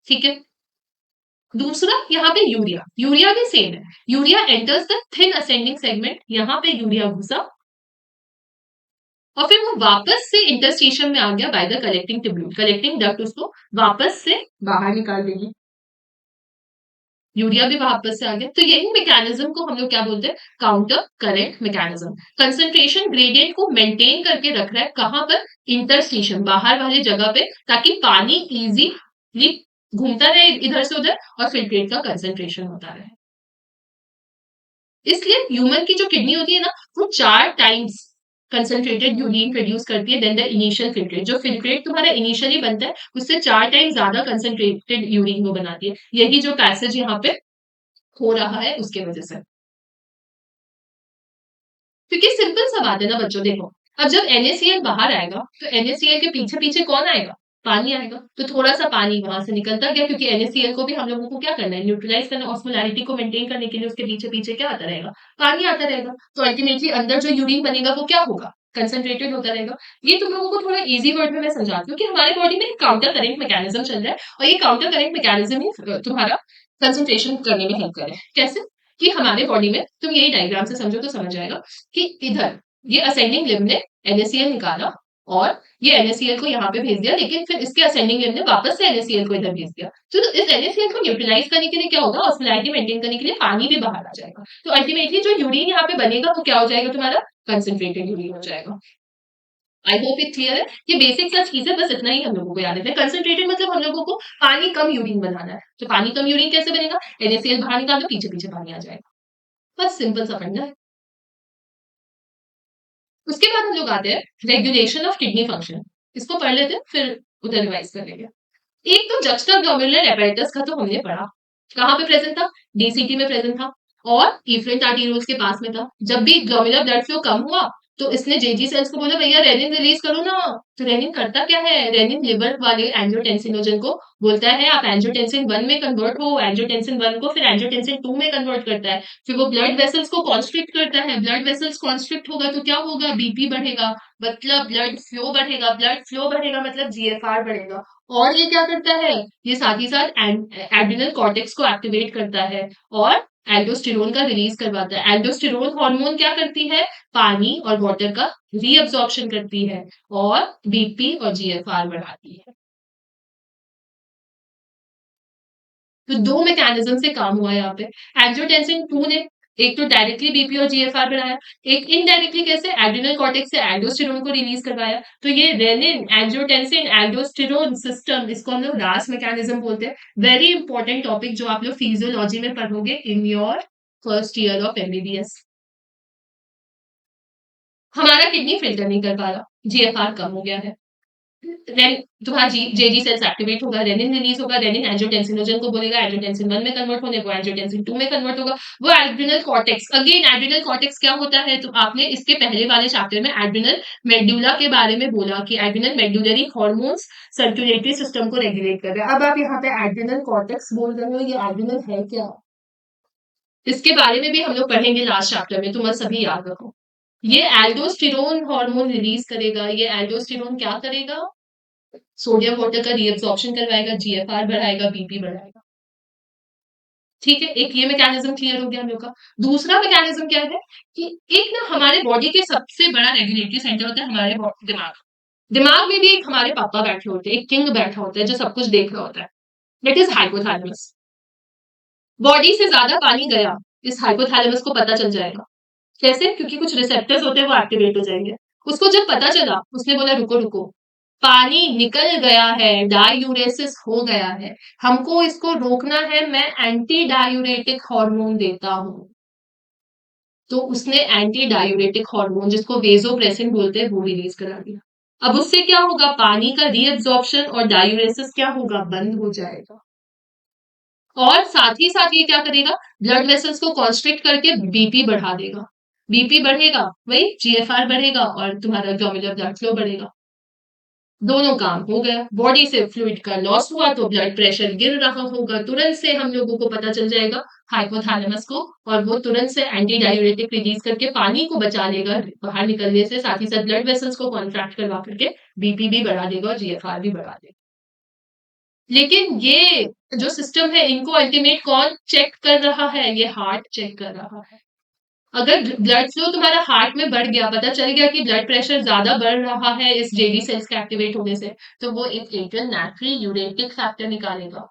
ठीक है। दूसरा यहाँ पे यूरिया, यूरिया भी सेम है। Urea enters the thin ascending segment, यहाँ पे यूरिया घुसा और फिर वो वापस से इंटरस्टिशियम में आ गया by the collecting tubule, collecting duct उसको वापस से बाहर निकाल देगी। यूरिया भी वापस से आ गया। तो यही मैकेनिज्म को हम लोग क्या बोलते हैं, counter current mechanism. Concentration gradient को मेंटेन करके रख रहा है कहां पर, इंटरस्टिशियम बाहर वाली जगह पे, ताकि पानी इजीली घूमता रहे इधर से उधर और फिल्ट्रेट का कंसंट्रेशन होता रहे। इसलिए ह्यूमन की जो किडनी होती है ना, वो 4 टाइम्स कंसंट्रेटेड यूरिन प्रोड्यूस करती है देन द इनिशियल फिल्ट्रेट। जो फिल्ट्रेट तुम्हारा इनिशियली बनता है उससे 4 टाइम ज्यादा कंसंट्रेटेड यूरिन वो बनाती है। यही जो पैसेज यहाँ पे हो रहा है उसके वजह से। क्योंकि सिंपल सा बात है ना बच्चों, देखो अब जब NaCl बाहर आएगा तो NaCl के पीछे पीछे कौन आएगा, पानी आएगा। तो थोड़ा सा पानी वहां से निकलता गया, क्योंकि NaCl को भी हम लोगों को क्या करना है, न्यूट्रलाइज करना, ऑस्मोलैरिटी को मेंटेन करने के लिए उसके पीछे पीछे क्या आता रहेगा, पानी आता रहेगा। तो अल्टीमेटली अंदर जो यूरिन बनेगा वो क्या होगा, कंसंट्रेटेड होता रहेगा। ये तुम लोगों को थोड़ा इजी वर्ड में मैं समझाती हूँ कि हमारे बॉडी में काउंटर करेंट मैकेनिज्म चल रहा है, और ये काउंटर करेंट मैकेनिज्म ही तुम्हारा कंसंट्रेशन करने में हेल्प करे। कैसे, कि हमारे बॉडी में, तुम यही डायग्राम से समझो तो समझ आएगा कि इधर ये असेंडिंग लिम्ब ने NaCl निकाला और ये NaCl को यहाँ पे भेज दिया, लेकिन फिर इसके असेंडिंग लिम्ब ने वापस से NaCl को इधर भेज दिया। तो इस NaCl को न्यूट्रलाइज करने के लिए क्या होगा, ऑस्मोलैरिटी मेंटेन करने के लिए पानी भी बाहर आ जाएगा। तो अल्टीमेटली जो यूरिन यहाँ पे बनेगा वो क्या हो जाएगा, तुम्हारा कंसंट्रेटेड यूरिन हो जाएगा। आई होप इट क्लियर है। ये बेसिक सा चीज है, बस इतना ही हम लोगों को याद रखना है। कंसंट्रेटेड मतलब हम लोगों को पानी कम यूरिन बनाना है। तो पानी कम यूरिन कैसे बनेगा, NaCl बाहर निकाल दो, पीछे पीछे पानी आ जाएगा। बस सिंपल सा फंडा है। उसके बाद हम लोग आते हैं रेगुलेशन ऑफ किडनी फंक्शन। इसको पढ़ लेते हैं फिर उधर रिवाइज कर लेंगे। एक तो जक्स्टा ग्लोमेरुलर एपेरेटस का तो हमने पढ़ा, कहाँ पे प्रेजेंट था, DCT में प्रेजेंट था और इफ्रेंट आर्टेरियोल्स के पास में था। जब भी ग्लोमेरुलर ब्लड फ्लो कम हुआ तो इसने जेजी सेल्स को बोला भैया रेनिन रिलीज करो ना। तो रेनिन करता क्या है, रेनिन लिवर वाले एंजियोटेंसिनोजन को बोलता है आप एंजियोटेंसिन 1 में कन्वर्ट हो, एंजियोटेंसिन 1 को फिर एंजियोटेंसिन 2 में कन्वर्ट करता है। फिर वो ब्लड वेसल्स को कॉन्स्ट्रिक्ट करता है, ब्लड वेसल्स कॉन्स्ट्रिक्ट होगा तो क्या होगा, बीपी बढ़ेगा, मतलब ब्लड फ्लो बढ़ेगा, ब्लड फ्लो बढ़ेगा मतलब GFR बढ़ेगा। और ये क्या करता है, ये साथ ही साथ एड्रिनल कॉर्टेक्स को एक्टिवेट करता है और एल्डोस्टेरोन का रिलीज करवाता है। एल्डोस्टेरोन हार्मोन क्या करती है, पानी और वाटर का रीअब्जॉर्प्शन करती है और बीपी और GFR बढ़ाती है। तो दो मैकेनिज्म से काम हुआ यहाँ पे। एंजियोटेंसिन 2 ने एक तो डायरेक्टली बीपी और GFR बढ़ाया, एक इनडायरेक्टली कैसे, एड्रिनल कॉर्टेक्स से एल्डोस्टेरोन को रिलीज करवाया। तो ये रेनिन एंजियोटेंसिन एल्डोस्टेरोन सिस्टम, इसको हम लोग रास मैकेनिज्म बोलते हैं। वेरी इंपॉर्टेंट टॉपिक जो आप लोग फिजियोलॉजी में पढ़ोगे in your first year of MBBS। हमारा किडनी फिल्टर नहीं कर पा रहा, GFR कम हो गया है, रेन तुम्हारा जेजी सेल्स एक्टिवेट होगा, रेनिन रिलीज होगा, रेनिन एंजियोटेंसिनोजन को बोलेगा एंजियोटेंसिन 1 में कन्वर्ट होने, वो एंजियोटेंसिन 2 में कन्वर्ट होगा। वो adrenal cortex, again adrenal cortex क्या होता है, तो आपने इसके पहले वाले चैप्टर में एड्रिनल मेडुला के बारे में बोला कि adrenal medullary hormones circulatory system को रेगुलेट कर रहे हैं। अब आप यहाँ पे एड्रिनल कॉर्टेक्स बोल रहे हो, ये एड्रिनल है क्या, इसके बारे में भी हम लोग पढ़ेंगे लास्ट चैप्टर में, तुम सभी याद रखो। ये एल्डोस्टेरोन हार्मोन रिलीज करेगा, ये एल्डोस्टेरोन क्या करेगा, सोडियम वाटर का रीअब्सॉर्प्शन करवाएगा, GFR बढ़ाएगा, बीपी बढ़ाएगा। ठीक है, एक ये मैकेनिज्म क्लियर हो गया हम लोग का। दूसरा मैकेनिज्म क्या है कि एक ना हमारे बॉडी के सबसे बड़ा रेगुलेटरी सेंटर होता है हमारे दिमाग। दिमाग में भी एक हमारे पापा बैठे होते हैं, एक किंग बैठा होता है जो सब कुछ देख रहा होता है, दैट इज हाइपोथैलेमस। बॉडी से ज्यादा पानी गया, इस हाइपोथैलेमस को पता चल जाएगा। कैसे, क्योंकि कुछ रिसेप्टर्स होते हैं वो एक्टिवेट हो जाएंगे। उसको जब पता चला उसने बोला रुको रुको, पानी निकल गया है, डायूरेसिस हो गया है, हमको इसको रोकना है, मैं एंटी डायूरेटिक हार्मोन देता हूं। तो उसने एंटी डायूरेटिक हार्मोन जिसको वेसोप्रेसिन बोलते हैं वो रिलीज करा दिया। अब उससे क्या होगा, पानी का रीअब्जॉर्प्शन और डायूरेसिस क्या होगा, बंद हो जाएगा। और साथ ही साथ ये क्या करेगा, ब्लड वेसल्स को कॉन्स्ट्रिक्ट करके बीपी बढ़ा देगा। बीपी बढ़ेगा वही GFR बढ़ेगा और तुम्हारा ग्लोमेरुलर ब्लड फ्लो बढ़ेगा। दोनों काम हो गया। बॉडी से फ्लूइड का लॉस हुआ तो ब्लड प्रेशर गिर रहा होगा, तुरंत से हम लोगों को पता चल जाएगा हाइपोथैलेमस को, और वो तुरंत से एंटी डाययूरेटिक रिलीज करके पानी को बचा लेगा बाहर निकलने से, साथ ही साथ ब्लड वेसल्स को कॉन्ट्रैक्ट करवा करके बीपी भी बढ़ा देगा और जीएफआर भी बढ़ा देगा। लेकिन ये जो सिस्टम है, इनको अल्टीमेट कौन चेक कर रहा है? ये हार्ट चेक कर रहा है। अगर ब्लड फ्लो तुम्हारा हार्ट में बढ़ गया, पता चल गया कि ब्लड प्रेशर ज्यादा बढ़ रहा है इस जेडी सेल्स के एक्टिवेट होने से, तो वो एक एट्रियल नाट्री यूरेटिक फैक्टर निकालेगा।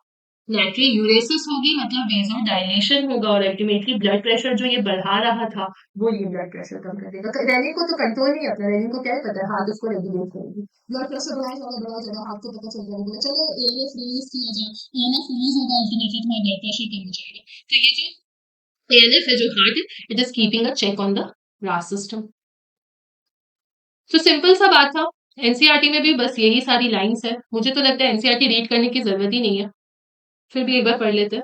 नाट्री यूरेसिस होगी, मतलब वेजो डायलेशन होगा, और अल्टीमेटली ब्लड प्रेशर जो ये बढ़ा रहा था, वो ये ब्लड प्रेशर कम कर देगा। रेनिन को तो कंट्रोल नहीं अपना, रेनिन को क्या पता है, हार्ट उसको रेगुलेट करेगी। ब्लड प्रेशर बढ़ाया जाएगा, हार्ट को पता चल जाएगा, चलो एएनएफ रिलीज किया जाए, एएनएफ रिलीज होगा, अल्टीमेटली तुम्हारा ब्लड प्रेशर कम हो जाएगा। तो ये जो ALF है, जो हार्ट है, it is keeping a check on the RAS system. तो सिंपल सा बात था। एनसीईआरटी में भी बस यही सारी लाइंस है। मुझे तो लगता है एनसीईआरटी रीड करने की जरूरत ही नहीं है, फिर भी एक बार पढ़ लेते हैं।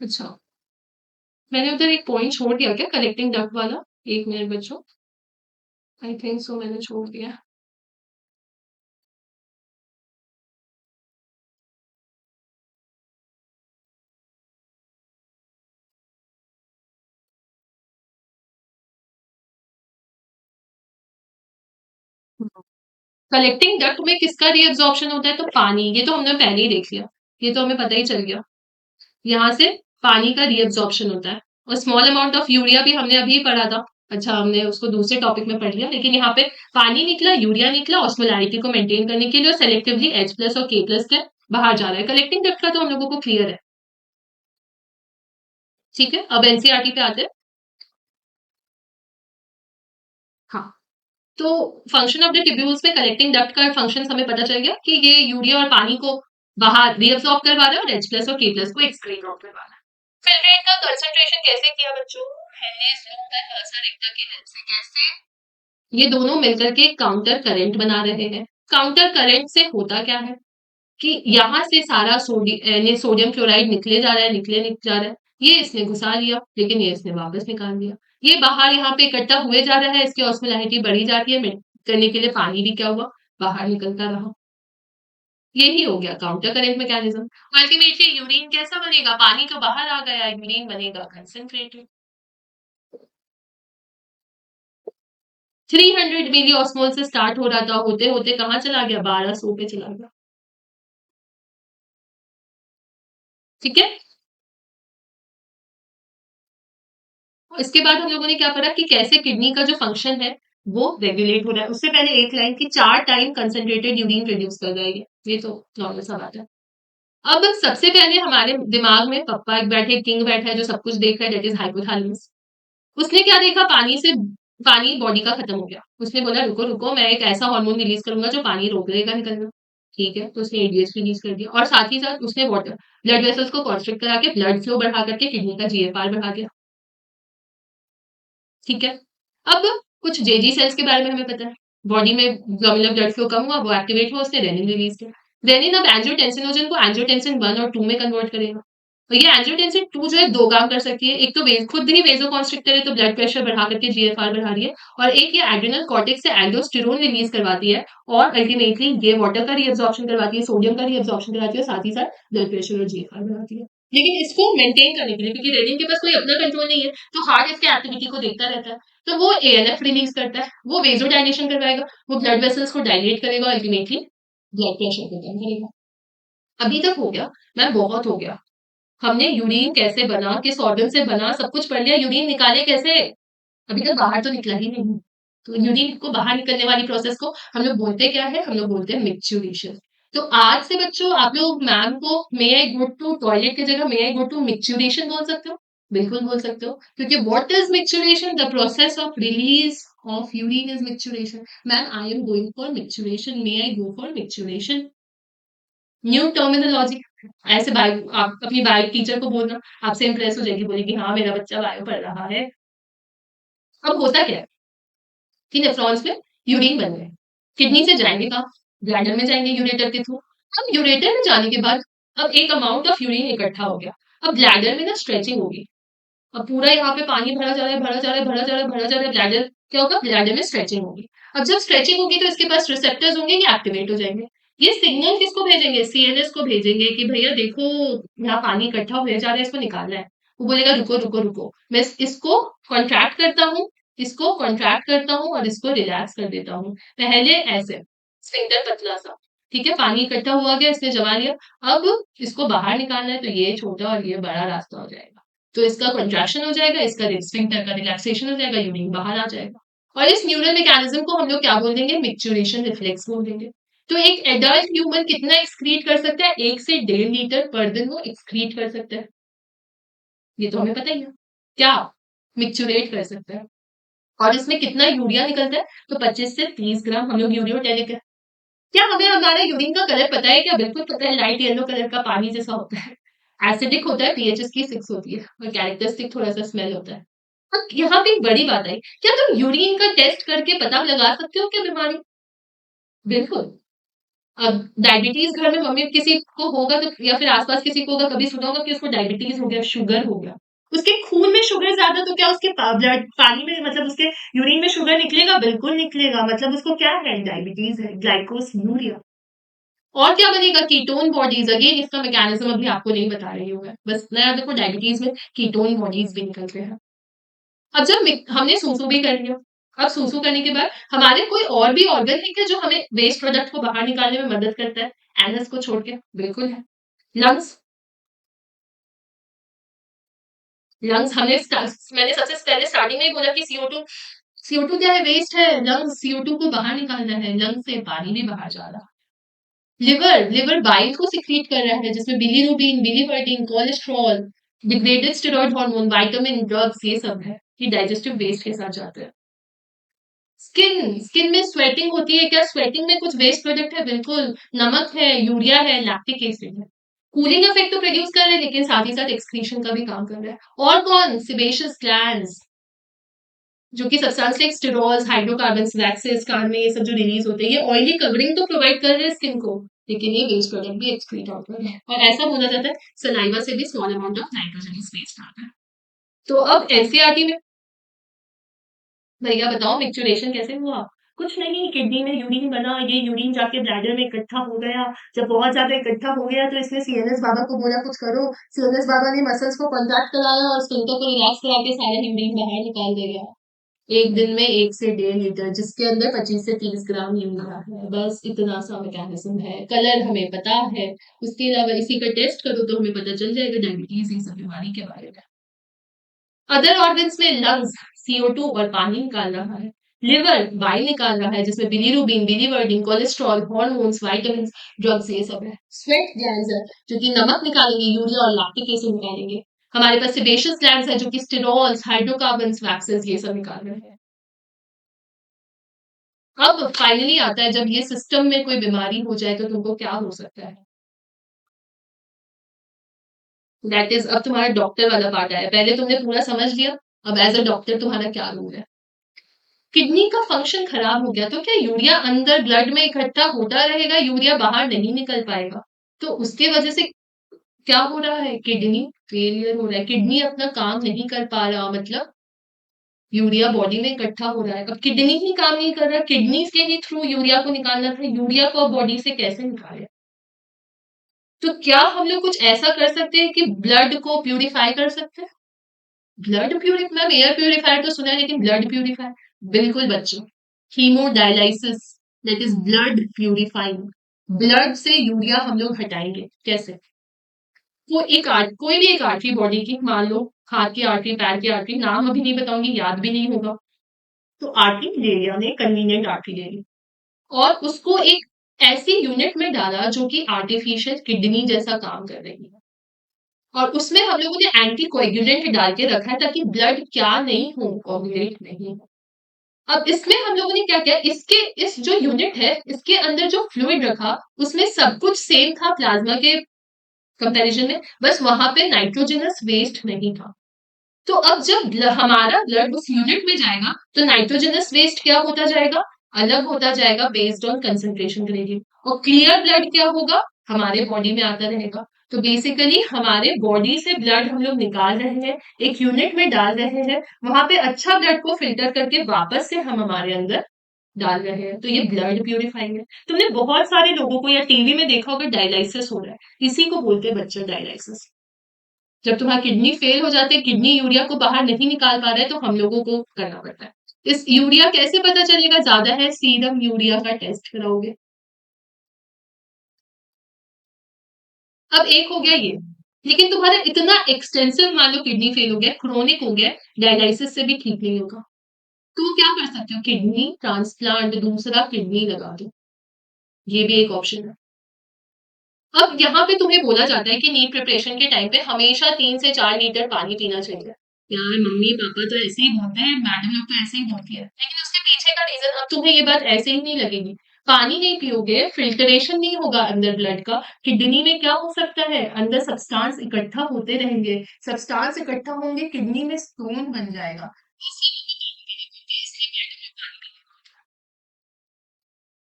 अच्छा, मैंने उधर एक पॉइंट छोड़ दिया क्या, कलेक्टिंग डक्ट वाला? एक मिनट बच्चों, आई थिंक सो मैंने छोड़ दिया। कलेक्टिंग डक्ट में किसका रीअब्जॉर्प्शन होता है? तो पानी, ये तो हमने पहले ही देख लिया, ये तो हमें पता ही चल गया। यहाँ से पानी का रीअब्जॉर्प्शन होता है, और स्मॉल अमाउंट ऑफ यूरिया भी हमने अभी पढ़ा था। अच्छा, हमने उसको दूसरे टॉपिक में पढ़ लिया, लेकिन यहाँ पे पानी निकला, यूरिया निकला, ऑस्मोलैरिटी को मेंटेन करने के लिए सेलेक्टिवली H प्लस और K प्लस के बाहर जा रहा है। कलेक्टिंग डक्ट का तो हम लोगों को क्लियर है। ठीक है, अब एनसीईआरटी पे आते हैं। हाँ, तो फंक्शन ऑफ द ट्यूब्यूल्स में कलेक्टिंग डक्ट का फंक्शन हमें पता चल गया कि ये यूरिया और पानी को बाहर रीअब्सॉर्ब करवा रहा है, और H प्लस और K प्लस को एक्सक्रीट आउट करवा रहा है। फिल्ट्रेट का कंसंट्रेशन कैसे किया बच्चों? हेनरीज लॉ बाय हर्सा रिक्टर की हेल्प से। कैसे? ये दोनों मिलकर के काउंटर करंट बना रहे हैं। काउंटर करंट से होता क्या है कि यहाँ से सारा सोडियम क्लोराइड निकले जा रहा है, जा रहा है। ये इसने घुसा लिया, लेकिन ये इसने वापस निकाल दिया। ये बाहर यहाँ पे इकट्ठा हुए जा रहा है, इसकी ऑस्मोलैरिटी बढ़ी जाती है, मिक्स करने के लिए पानी भी क्या हुआ, बाहर निकलता रहा। यही हो गया counter current mechanism. Ultimately urine कैसा बनेगा? पानी तो बाहर आ गया, यूरिन बनेगा कंसंट्रेटेड। 300 मिली ऑस्मोल से स्टार्ट हो रहा था, होते होते कहाँ चला गया, 1200 पे चला गया। ठीक है, इसके बाद हम लोगों ने क्या पढ़ा कि कैसे किडनी का जो फंक्शन है वो रेगुलेट हो रहा है। उससे पहले एक लाइन की 4 टाइम कंसंट्रेटेड यूरिन प्रोड्यूस कर रहा है, ये तो नॉर्मल सा बात है। अब सबसे पहले हमारे दिमाग में पप्पा एक बैठे, किंग बैठा है जो सब कुछ देख रहा है, दैट इज हाइपोथैलेमस। उसने क्या देखा, पानी बॉडी का खत्म हो गया। उसने बोला रुको रुको, मैं एक ऐसा हार्मोन रिलीज करूंगा जो पानी रोक देगा निकलना। ठीक है, तो उसने एडीएच रिलीज कर दिया, और साथ ही साथ उसने वाटर ब्लड वेसल्स को कॉन्स्ट्रिक्ट करा के ब्लड फ्लो बढ़ा करके किडनी का जीएफआर बढ़ा दिया। ठीक है, अब कुछ जेजी सेल्स के बारे में हमें पता है। बॉडी में ग्लोमेरुलर ब्लड फ्लो कम हुआ, वो एक्टिवेट हुआ, उसने रेनिन रिलीज किया। रेनिन अब एंजियोटेंसिनोजन को एंजियोटेंसिन 1 और 2 में कन्वर्ट करेगा। तो ये एंजियोटेंसिन 2 जो है दो काम कर सकती है। एक तो खुद ही वेजो कॉन्स्ट्रिक्टर है, तो ब्लड प्रेशर बढ़ा करके जीएफआर बढ़ा रही है, और एक ये एड्रिनल कॉर्टेक्स से एल्डोस्टेरोन रिलीज करवाती है, और अल्टीमेटली ये वाटर का रीअब्जॉर्प्शन करवाती है, सोडियम का रीअब्जॉर्प्शन करवाती है, साथ ही साथ ब्लड प्रेशर और जीएफआर बढ़ाती है। लेकिन इसको मेंटेन करने के लिए, क्योंकि रेनिन के पास कोई अपना कंट्रोल नहीं है, तो हार्ट इसके एक्टिविटी को देखता रहता है, तो वो एएनएफ रिलीज करता है, वो वेजो डायलेशन करवाएगा, वो ब्लड वेसल्स को डायलेट करेगा, अल्टीमेटली ब्लड प्रेशर को कम करेगा। अभी तक हो गया मैम, बहुत हो गया। हमने यूरिन कैसे बना, किस ऑर्गन से बना, सब कुछ पढ़ लिया। यूरिन निकाले कैसे? अभी तक बाहर तो निकला ही नहीं। तो यूरिन को बाहर निकलने वाली प्रोसेस को हम लोग बोलते क्या है? हम लोग बोलते हैं मिक्चुरेशन। तो आज से बच्चों आप लोग मैम को मे आई गो टू टॉयलेट की जगह मे आई गो टू मिक्चुरेशन बोल सकते हो। बिल्कुल बोल सकते हो, क्योंकि what is micturition? The process of release of urine is micturition. Ma'am I am going for micturition, may I go for micturition. New terminology. ऐसे बायो, आप अपनी बायो टीचर को बोलना, आपसे इंप्रेस हो जाएगी, बोलेगी हाँ मेरा बच्चा बायो पढ़ रहा है। अब होता क्या है कि नेफ्रॉन्स में यूरिन बन रहे हैं, किडनी से जाएंगे कहाँ? ब्लैडर में जाएंगे यूरेटर के थ्रू। अब यूरेटर में जाने के बाद अब एक अमाउंट ऑफ यूरिन इकट्ठा हो गया। अब ब्लैडर में ना स्ट्रेचिंग होगी, अब पूरा यहाँ पे पानी भरा जा रहा है, भरा जा रहा है, भरा जा रहा है, भरा जा रहा है, ब्लैडर क्या होगा, ब्लैडर में स्ट्रेचिंग होगी। अब जब स्ट्रेचिंग होगी तो इसके पास रिसेप्टर्स होंगे, ये एक्टिवेट हो जाएंगे। ये सिग्नल किसको भेजेंगे, सीएनएस को भेजेंगे कि भैया देखो यहाँ पानी इकट्ठा हो जा रहा है, इसको निकालना है। वो बोलेगा रुको रुको रुको, मैं इसको कॉन्ट्रैक्ट करता हूँ, इसको कॉन्ट्रैक्ट करता हूँ और इसको रिलैक्स कर देता हूँ। पहले ऐसे स्फिंक्टर पतला सा, ठीक है, पानी इकट्ठा हुआ गया, इसने जमा लिया। अब इसको बाहर निकालना है तो ये छोटा और ये बड़ा रास्ता हो जाएगा, तो इसका कंट्रैक्शन हो जाएगा, इसका स्फिंक्टर का रिलैक्सेशन हो जाएगा, यूरिन बाहर आ जाएगा। और इस न्यूरल मैकेनिज्म को हम लोग क्या बोल देंगे, मिक्चुरेशन रिफ्लेक्स बोल देंगे। तो एक एडल्ट ह्यूमन कितना एक्सक्रीट कर सकता है, 1 से 1.5 लीटर पर दिन वो एक्सक्रीट कर सकता है, ये तो हमें पता ही है। क्या मिक्चुरेट कर सकता है। और इसमें कितना यूरिया निकलता है, तो 25 से 30 ग्राम हम लोग यूरियोटेलिक है। क्या हमें हमारा यूरिन का कलर पता है, क्या बिल्कुल पता है, लाइट येलो कलर का पानी जैसा होता है। एसिडिक होता है, पीएच इसकी 6 होती है और कैरेक्टरिस्टिक थोड़ा सा स्मेल होता है। अब यहाँ पे एक बड़ी बात आई, क्या तुम यूरिन का टेस्ट करके पता लगा सकते हो क्या बीमारी? बिल्कुल। अब डायबिटीज घर में मम्मी किसी को होगा तो, या फिर आसपास किसी को होगा, कभी सुना होगा कि उसको डायबिटीज हो गया, शुगर हो गया। उसके खून में शुगर ज्यादा तो क्या उसके ब्लड पानी में, मतलब उसके यूरिन में शुगर निकलेगा, बिल्कुल निकलेगा, मतलब उसको क्या है, डायबिटीज है, ग्लाइकोसियूरिया। और क्या बनेगा, कीटोन बॉडीज। अगेन इसका मैकेनिज्म अभी आपको नहीं बता रही हूँ मैं, बस नया देखो डायबिटीज में कीटोन बॉडीज भी निकलते हैं। अब जब हमने सूसू भी कर लिया, अब सूसू करने के बाद हमारे कोई और भी ऑर्गन है क्या जो हमें वेस्ट प्रोडक्ट को बाहर निकालने में मदद करता है, एनस को छोड़ के? बिल्कुल है। लंग्स, लंग्स मैंने सबसे पहले स्टार्टिंग में ही बोला कि सीओ टू, सीओ टू क्या है, वेस्ट है। लंग्स सीओ टू को बाहर निकालना है, लंग्स से पानी भी बाहर जा रहा है। लिवर, लिवर बाइल को सिक्रीट कर रहा है, जिसमें bilirubin, biliverdin, cholesterol, degraded steroid hormone, vitamin, drugs, ये सब है, ये डाइजेस्टिव वेस्ट के साथ जाते हैं। स्किन, स्किन में स्वेटिंग होती है, क्या स्वेटिंग में कुछ वेस्ट प्रोडक्ट है? बिल्कुल, नमक है, यूरिया है, लैक्टिक एसिड है। कूलिंग इफेक्ट तो प्रोड्यूस कर रहे हैं, लेकिन साथ ही साथ एक्सक्रीशन का भी काम कर रहा है। और कौन, सिबेशियस ग्लैंड्स, जो कि substance like sterols, hydrocarbons, waxes, कान में ये सब जो रिलीज होते हैं, ये ऑयली कवरिंग तो प्रोवाइड कर रहे हैं स्किन को, लेकिन ये वेस्ट प्रोडक्ट भी एक्सक्रीट आउट कर रहे हैं। और ऐसा बोला जाता है सलाइवा से भी small amount of nitrogen waste आता है। तो अब एनसीईआरटी में, भैया बताओ मिक्चुरेशन कैसे हुआ? कुछ नहीं, किडनी में यूरिन बना, ये यूरिन जाके ब्लैडर में इकट्ठा हो गया। जब बहुत ज्यादा इकट्ठा हो गया तो इसने सीएनएस बाबा को बोला कुछ करो। सीएनएस बाबा ने मसल्स को कॉन्ट्रैक्ट कराया और स्फिंक्टर को रिलैक्स करा के सारा यूरिन बाहर निकाल देगा। एक दिन में 1 से 1.5 लीटर, जिसके अंदर 25 से 30 ग्राम यूरिया है। बस इतना सा मैकेनिज्म है, कलर हमें पता है। उसके अलावा इसी का टेस्ट करो तो हमें पता चल जाएगा डायबिटीज, ये सब बीमारी के बारे में। अदर ऑर्गन्स में लंग्स सीओ2 और पानी निकाल रहा है, लिवर बाइल निकाल रहा है, जिसमें bilirubin, biliverdin, cholesterol, hormones, vitamin, drugs, ये सब है। स्वेट ग्लैंड्स है, जो कि नमक निकालेंगे, यूरिया और लैक्टिक एसिड निकालेंगे। हमारे पास सेबेशियस ग्लैंड्स है, जो कि स्टेरॉल्स, हाइड्रोकार्बन्स, वैक्सेस, ये सब निकाल रहे हैं। अब फाइनली आता है, जब ये सिस्टम में कोई बीमारी हो जाए तो तुमको क्या हो सकता है। दैट इज, अब तुम्हारा डॉक्टर वाला पार्ट आया। पहले तुमने पूरा समझ लिया, अब एज अ डॉक्टर तुम्हारा क्या रोल है। किडनी का फंक्शन खराब हो गया तो क्या यूरिया अंदर ब्लड में इकट्ठा होता रहेगा, यूरिया बाहर नहीं निकल पाएगा? तो उसके वजह से क्या हो रहा है, किडनी फेलियर हो रहा है, किडनी अपना काम नहीं कर पा रहा, मतलब यूरिया बॉडी में इकट्ठा हो रहा है। अब किडनी ही काम नहीं कर रहा, किडनी के ही थ्रू यूरिया को निकालना था, यूरिया को अब बॉडी से कैसे निकाले? तो क्या हम लोग कुछ ऐसा कर सकते हैं कि ब्लड को प्यूरिफाई कर सकते हैं? Blood purify, ma'am air purifier तो सुना है, लेकिन ब्लड प्यूरिफायर? बिल्कुल बच्चों, haemodialysis, that is blood purifying. Blood से यूरिया हम लोग हटाएंगे कैसे? वो एक कोई भी एक आर्टरी बॉडी की, मान लो हाथ की आर्टरी, पैर की आर्टरी, नाम अभी नहीं बताऊंगी, याद भी नहीं होगा। तो आर्टरी ले लिया, हमने कन्वीनियंट आर्टरी ले ली और उसको एक ऐसी यूनिट में डाला जो कि आर्टिफिशियल किडनी जैसा काम कर रही है। और उसमें हम लोगों ने एंटी कोएगुलेंट डाल के रखा है, ताकि ब्लड क्या नहीं हो, कोएगुलेट नहीं हो। अब इसमें हम लोगों ने क्या किया, इसके इस जो यूनिट है, इसके अंदर जो फ्लूइड रखा, उसमें सब कुछ सेम था प्लाज्मा के कंपैरिजन में, बस वहां पे नाइट्रोजनस वेस्ट नहीं था। तो अब जब हमारा ब्लड उस यूनिट में जाएगा तो नाइट्रोजनस वेस्ट क्या होता जाएगा, अलग होता जाएगा बेस्ड ऑन कंसंट्रेशन ग्रेडियंट। और क्लियर ब्लड क्या होगा, हमारे बॉडी में आता रहेगा। तो बेसिकली हमारे बॉडी से ब्लड हम लोग निकाल रहे हैं, एक यूनिट में डाल रहे हैं, वहां पे अच्छा ब्लड को फिल्टर करके वापस से हम हमारे अंदर डाल रहे हैं। तो ये ब्लड प्यूरिफाइंग है। तुमने बहुत सारे लोगों को या टीवी में देखा होगा डायलिसिस हो रहा है, इसी को बोलते हैं बच्चे डायलिसिस। जब तुम्हारा किडनी फेल हो जाते हैं, किडनी यूरिया को बाहर नहीं निकाल पा रहा है, तो हम लोगों को करना पड़ता है। इस यूरिया कैसे पता चलेगा ज्यादा है? सीरम यूरिया का टेस्ट कराओगे। अब एक हो गया ये, लेकिन तुम्हारा इतना एक्सटेंसिव मान लो किडनी फेल हो गया, क्रोनिक हो गया, डायलिसिस से भी ठीक नहीं होगा, तो क्या कर सकते हो? किडनी ट्रांसप्लांट, दूसरा किडनी लगा दो, ये भी एक ऑप्शन है। अब यहाँ पे तुम्हें बोला जाता है कि नीट प्रिपरेशन के टाइम पे हमेशा 3 से 4 लीटर पानी पीना चाहिए। यार मम्मी पापा तो ऐसे ही बोलते हैं, मैडम लोग तो ऐसे ही बोलती है, लेकिन उसके पीछे का रीजन अब तुम्हें ये बात ऐसे ही नहीं लगेगी। पानी नहीं पियोगे, फिल्टरेशन नहीं होगा अंदर ब्लड का, किडनी में क्या हो सकता है, अंदर सब्सटेंस इकट्ठा होते रहेंगे, सब्सटेंस इकट्ठा होंगे, किडनी में स्टोन बन जाएगा।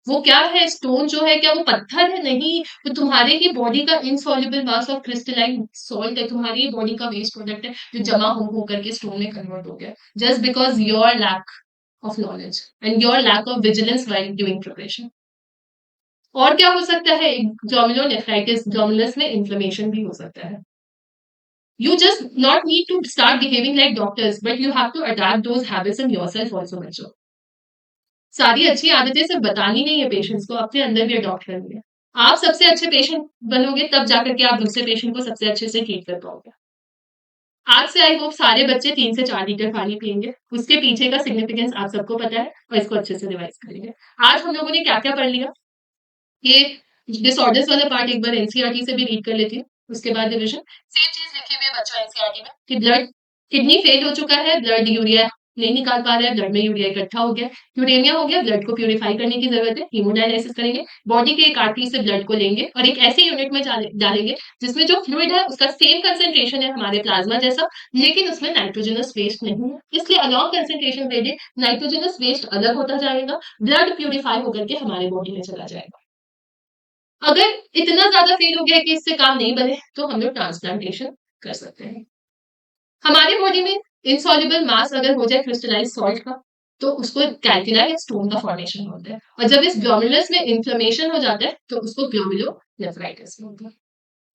वो क्या है, स्टोन जो है क्या वो पत्थर है? नहीं, वो तुम्हारे ही बॉडी का insoluble mass of crystalline salt है, तुम्हारी बॉडी का वेस्ट प्रोडक्ट है, जो जमा हो होकर के स्टोन में कन्वर्ट हो गया, just because your lack of knowledge and your lack of vigilance while doing preparation. और क्या हो सकता है? ग्लोमेरुलोनेफ्राइटिस, ग्लोमेरुलस में इन्फ्लेमेशन भी हो सकता है। You just not need to start behaving like doctors, but you have to adapt those habits in yourself also, बच्चों। सारी अच्छी आदतें सिर्फ बतानी नहीं है पेशेंट्स को, अपने अंदर भी अडॉप्ट करनी है। आप सबसे अच्छे पेशेंट बनोगे तब जाकर के आप दूसरे पेशेंट को सबसे अच्छे से ट्रीट कर पाओगे। आज से आई होप सारे बच्चे 3 से 4 लीटर पानी पिएंगे, उसके पीछे का सिग्निफिकेंस आप सबको पता है और इसको अच्छे से रिवाइज करेंगे। आज हम लोगों ने क्या क्या पढ़ लिया, ये डिसऑर्डर्स वाला पार्ट एक बार एनसीईआरटी से भी रीड कर लेती हूँ, उसके बाद रिविजन। सेम चीज लिखी हुई है बच्चों एनसीईआरटी में कि ब्लड, किडनी फेल हो चुका है, ब्लड यूरिया नहीं निकाल पा रहा है, ब्लड में यूरिया इकट्ठा हो गया, यूरेमिया हो गया, ब्लड को प्यूरिफाई करने की जरूरत है, हीमोडायलिसिस करेंगे, बॉडी के एक आर्टरी से ब्लड को लेंगे और एक ऐसे यूनिट में डालेंगे जिसमें जो फ्लूइड है उसका सेम कंसेंट्रेशन है हमारे प्लाज्मा जैसा, लेकिन उसमें नाइट्रोजनस वेस्ट नहीं है, इसलिए अलॉन्ग कंसेंट्रेशन दे नाइट्रोजनस वेस्ट अलग होता जाएगा, ब्लड प्यूरिफाई होकर के हमारे बॉडी में चला जाएगा। अगर इतना ज्यादा फेल हो गया है कि इससे काम नहीं बने, तो हम लोग ट्रांसप्लांटेशन कर सकते हैं। हमारी बॉडी में इनसॉल्युबल मास अगर हो जाए क्रिस्टलाइज सॉल्ट का, तो उसको कैल्कुला या स्टोन का फॉर्मेशन होता है, और जब इस ग्लोमेरुलस में इन्फ्लेमेशन हो जाता है तो उसको ग्लोमेरुलोनेफ्राइटिस बोलते हैं।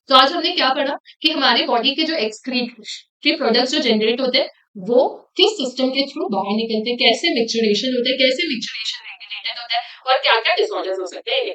तो आज हमने क्या पढ़ा कि हमारे बॉडी के जो एक्सक्रीटरी प्रोडक्ट्स जो जनरेट होते हैं, वो किस सिस्टम के थ्रू बाहर निकलते हैं, कैसे मिक्सचरेशन होता है, कैसे मिक्सचरेशन रेगुलेटेड होता है, और क्या क्या डिसऑर्डर्स हो सकते हैं।